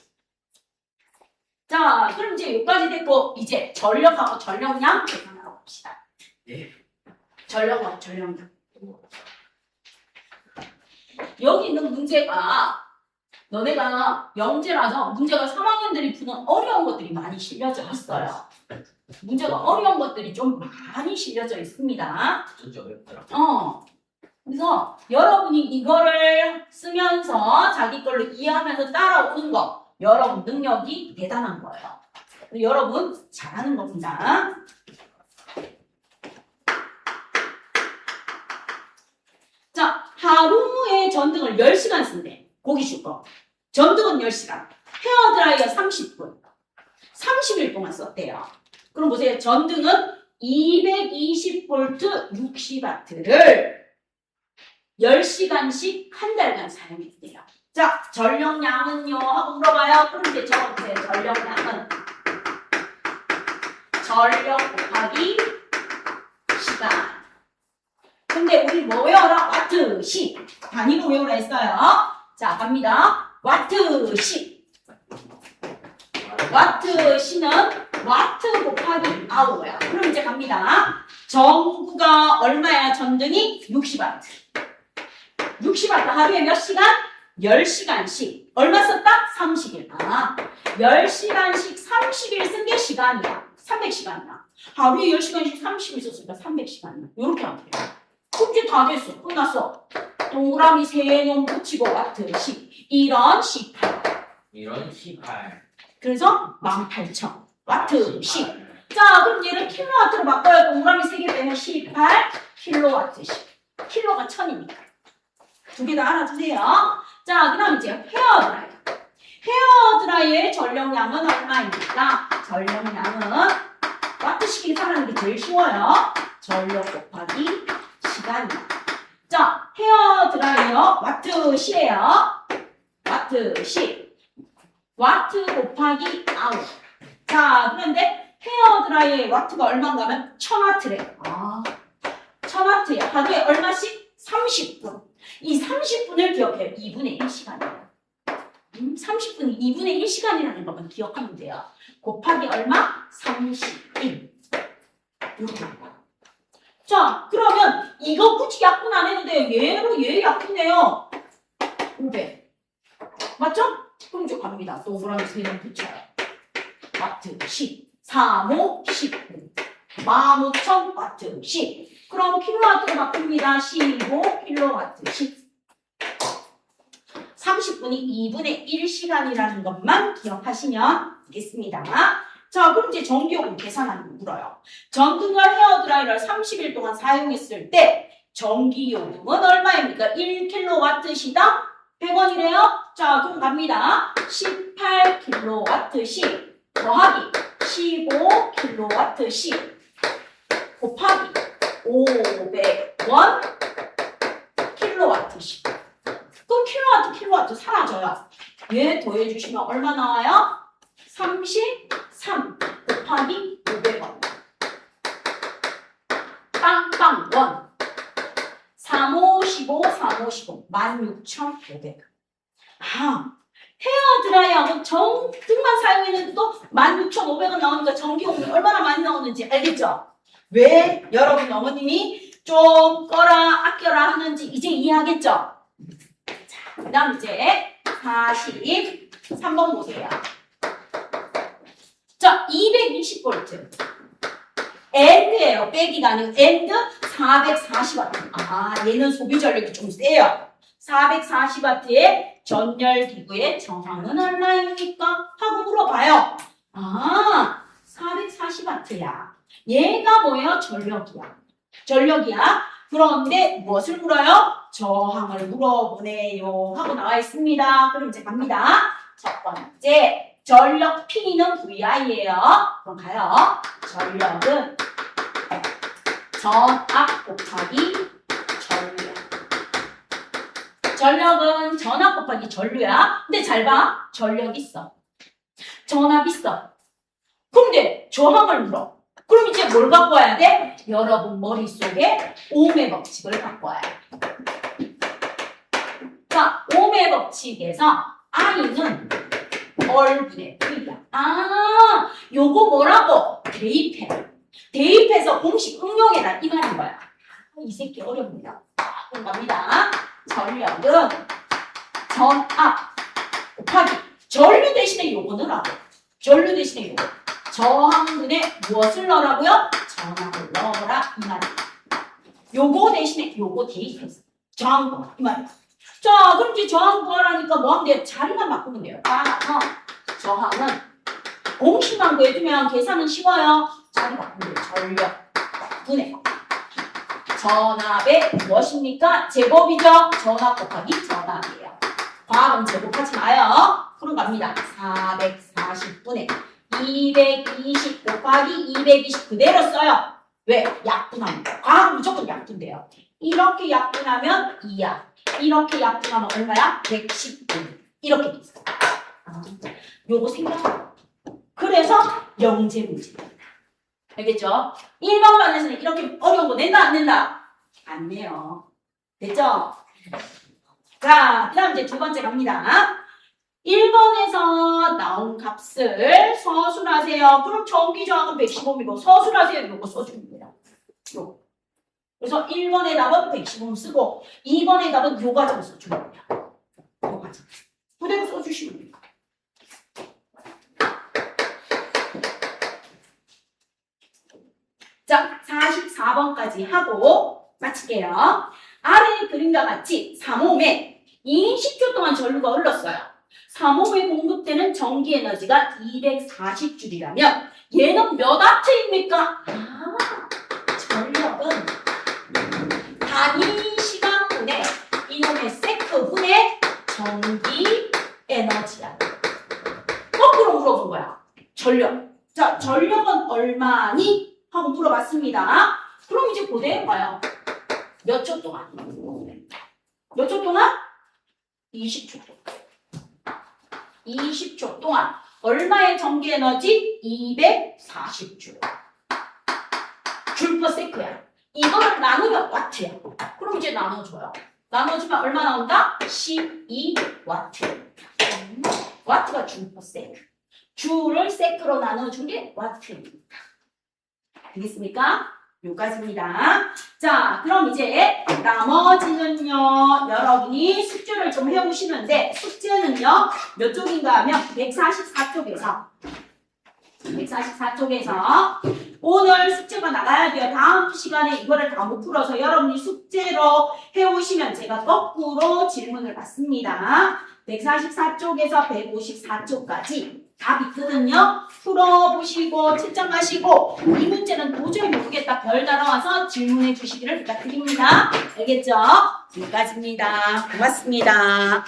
자, 그럼 이제 여기까지 됐고 이제 전력하고 전력량 계산하러 갑시다. 예. 전력하고 전력량. 여기 있는 문제가 너네가 영재라서 문제가 3학년들이 푸는 어려운 것들이 많이 실려져 있어요. 문제가 어려운 것들이 좀 많이 실려져 있습니다. 진짜 어렵더라. 그래서 여러분이 이거를 쓰면서 자기 걸로 이해하면서 따라오는 거 여러분 능력이 대단한 거예요. 여러분 잘하는 겁니다. 자, 하루에 전등을 10시간 쓴대. 보기 쉽고. 전등은 10시간. 헤어드라이어 30분. 30일 동안 썼대요. 그럼 보세요. 전등은 220V 60W를 10시간씩 한 달간 사용했대요. 자, 전력량은요? 하고 물어봐요. 그럼 이제 저한테 전력량은 전력 곱하기 시간. 근데 우리 뭐 외워라? 와트시. 단위로 외우라 했어요. 자, 갑니다. 와트시. 와트시는 와트 곱하기 아워야. 그럼 이제 갑니다. 전구가 얼마야? 전등이 60W. 60W 하루에 몇 시간? 10시간씩. 얼마 썼다? 30일. 10시간씩 30일 쓴 게 시간이야. 300시간이야. 하루에 10시간씩 30일 썼으니까 300시간이야. 이렇게 하면 돼요. 숙제 다 됐어. 끝났어. 동그라미 3놈 붙이고 와트씩. 이런 18. 이런 18. 그래서 18,000 와트씩. 자, 그럼 얘를 킬로와트로 바꿔요. 동그라미 3개 빼면 18 킬로와트씩. 킬로가 1000이니까. 두 개 다 알아두세요. 자, 그 다음 이제 헤어드라이어. 헤어드라이어의 전력량은 얼마입니까? 전력량은 와트씩 계산하는 게 제일 쉬워요. 전력 곱하기 시간이야. 자, 헤어드라이어 와트시예요. 와트시. 와트 곱하기 아워. 자, 그런데 헤어드라이어의 와트가 얼마인가 하면 1000와트래. 1000와트야. 하루에 얼마씩? 30분. 이 30분을 기억해요. 2분의 1시간이에요. 30분이 2분의 1시간이라는 것만 기억하면 돼요. 곱하기 얼마? 31. 이렇게. 자, 그러면 이거 굳이 약분 안 해도 돼요. 얘로 얘 약분해요. 500. 맞죠? 그럼 이제 갑니다. 동그라미 3점 붙여요. 와트 10. 3, 5, 19. 15,000와트 10. 그럼 킬로와트로 바꿉니다. 15킬로와트 10. 30분이 2분의 1시간이라는 것만 기억하시면 되겠습니다. 자, 그럼 이제 전기요금 계산하는 거 물어요. 전등과 헤어드라이어를 30일 동안 사용했을 때 전기요금은 얼마입니까? 1kW시당 100원이래요. 자, 그럼 갑니다. 18kW시 더하기 15kW시 곱하기 500원 킬로와트시. 그럼 킬로와트 사라져요. 얘 더해주시면 얼마 나와요? 33 곱하기 500원. 빵빵원. 3, 5, 15, 3, 5, 15. 16,500원. 헤어드라이어하고 전등만 사용했는데도 16,500원 나오니까 전기요금이 얼마나 많이 나오는지 알겠죠? 왜 여러분 어머님이 좀 꺼라 아껴라 하는지 이제 이해하겠죠? 자, 그 다음 이제 43번 보세요. 자, 220V AND예요. 빼기가 아니고 AND 440W. 얘는 소비 전력이 좀 세요. 440W의 전열기구의 저항은 얼마입니까? 하고 물어봐요. 440W야. 얘가 뭐예요? 전력이야. 그런데 무엇을 물어요? 저항을 물어보네요. 하고 나와 있습니다. 그럼 이제 갑니다. 첫 번째, 전력 P는 VI예요. 그럼 가요. 전력은 전압 곱하기 전류. 전력은 전압 곱하기 전류야. 근데 잘 봐. 전력 있어. 전압 있어. 근데 저항을 물어. 그럼 이제 뭘 바꿔야 돼? 여러분 머릿속에 ohm의 법칙을 바꿔야 해. 자, ohm의 법칙에서 I는 얼분의 V야. 요거 뭐라고? 대입해. 대입해서 공식 응용해라. 이 말인 거야. 이 새끼 어렵니다. 그럼 갑니다. 전력은 전압 곱하기 전류 대신에 요거 넣으라고. 전류 대신에 요거. 저항분에 무엇을 넣으라고요? 전압을 넣어라. 이 말이야. 요거 대신에 요거 대입해서 저항 구하라. 이 말이야. 자, 그럼 이제 저항 구하라니까 뭐 하면 돼요? 자리만 바꾸면 돼요. 따라서 저항은 공식만 구해주면 계산은 쉬워요. 자리 바꾸면 돼요. 전력 분해. 전압의 무엇입니까? 제곱이죠. 전압 곱하기 전압이에요. 과학은 제곱하지 마요. 그럼 갑니다. 440분의 220 곱하기 220 그대로 써요. 왜? 약분합니다. 과학은 무조건 약분돼요. 이렇게 약분하면 2야. 이렇게 약분하면 얼마야? 110분. 이렇게 돼 있어. 요거 생각해요. 그래서 영재 문제. 알겠죠? 1번 반에서는 이렇게 어려운 거 낸다 안 낸다? 안 내요. 됐죠? 자, 그 다음 이제 두 번째 갑니다. 1번에서 나온 값을 서술하세요. 그럼 전기저항은 115이고 서술하세요. 요거 써주면 돼요. 요거. 그래서 1번의 답은 115 쓰고 2번의 답은 요 과정 써주면 돼요. 요 과정. 그대로 써주시면 돼요. 자, 44번까지 하고 마칠게요. 아래 그림과 같이 3옴에 20초 동안 전류가 흘렀어요. 3옴에 공급되는 전기 에너지가 240줄이라면 얘는 몇 와트입니까? 전력은 단위 시간분의 이놈의 세크분의 전기 에너지야. 거꾸로 물어본 거야. 전력. 자, 전력은 얼마니? 하고 물어봤습니다. 그럼 이제 고대해 봐요. 몇 초 동안? 몇 초 동안? 20초 동안. 20초 동안 얼마의 전기 에너지? 240줄. 줄 퍼 세크야. 이걸 나누면 와트야. 그럼 이제 나눠줘요. 나눠주면 얼마 나온다? 12와트. 와트가 줄 퍼 세크. 줄을 세크로 나눠준 게 와트입니다. 알겠습니까? 여기까지입니다. 자, 그럼 이제 나머지는요, 여러분이 숙제를 좀 해보시는데, 숙제는요, 몇 쪽인가 하면 144쪽에서 오늘 숙제가 나가야 돼요. 다음 시간에 이거를 다 못 풀어서 여러분이 숙제로 해오시면 제가 거꾸로 질문을 받습니다. 144쪽에서 154쪽까지 답 있거든요. 풀어보시고 채점하시고 이 문제는 도저히 모르겠다 별 달아와서 질문해 주시기를 부탁드립니다. 알겠죠? 여기까지입니다. 고맙습니다.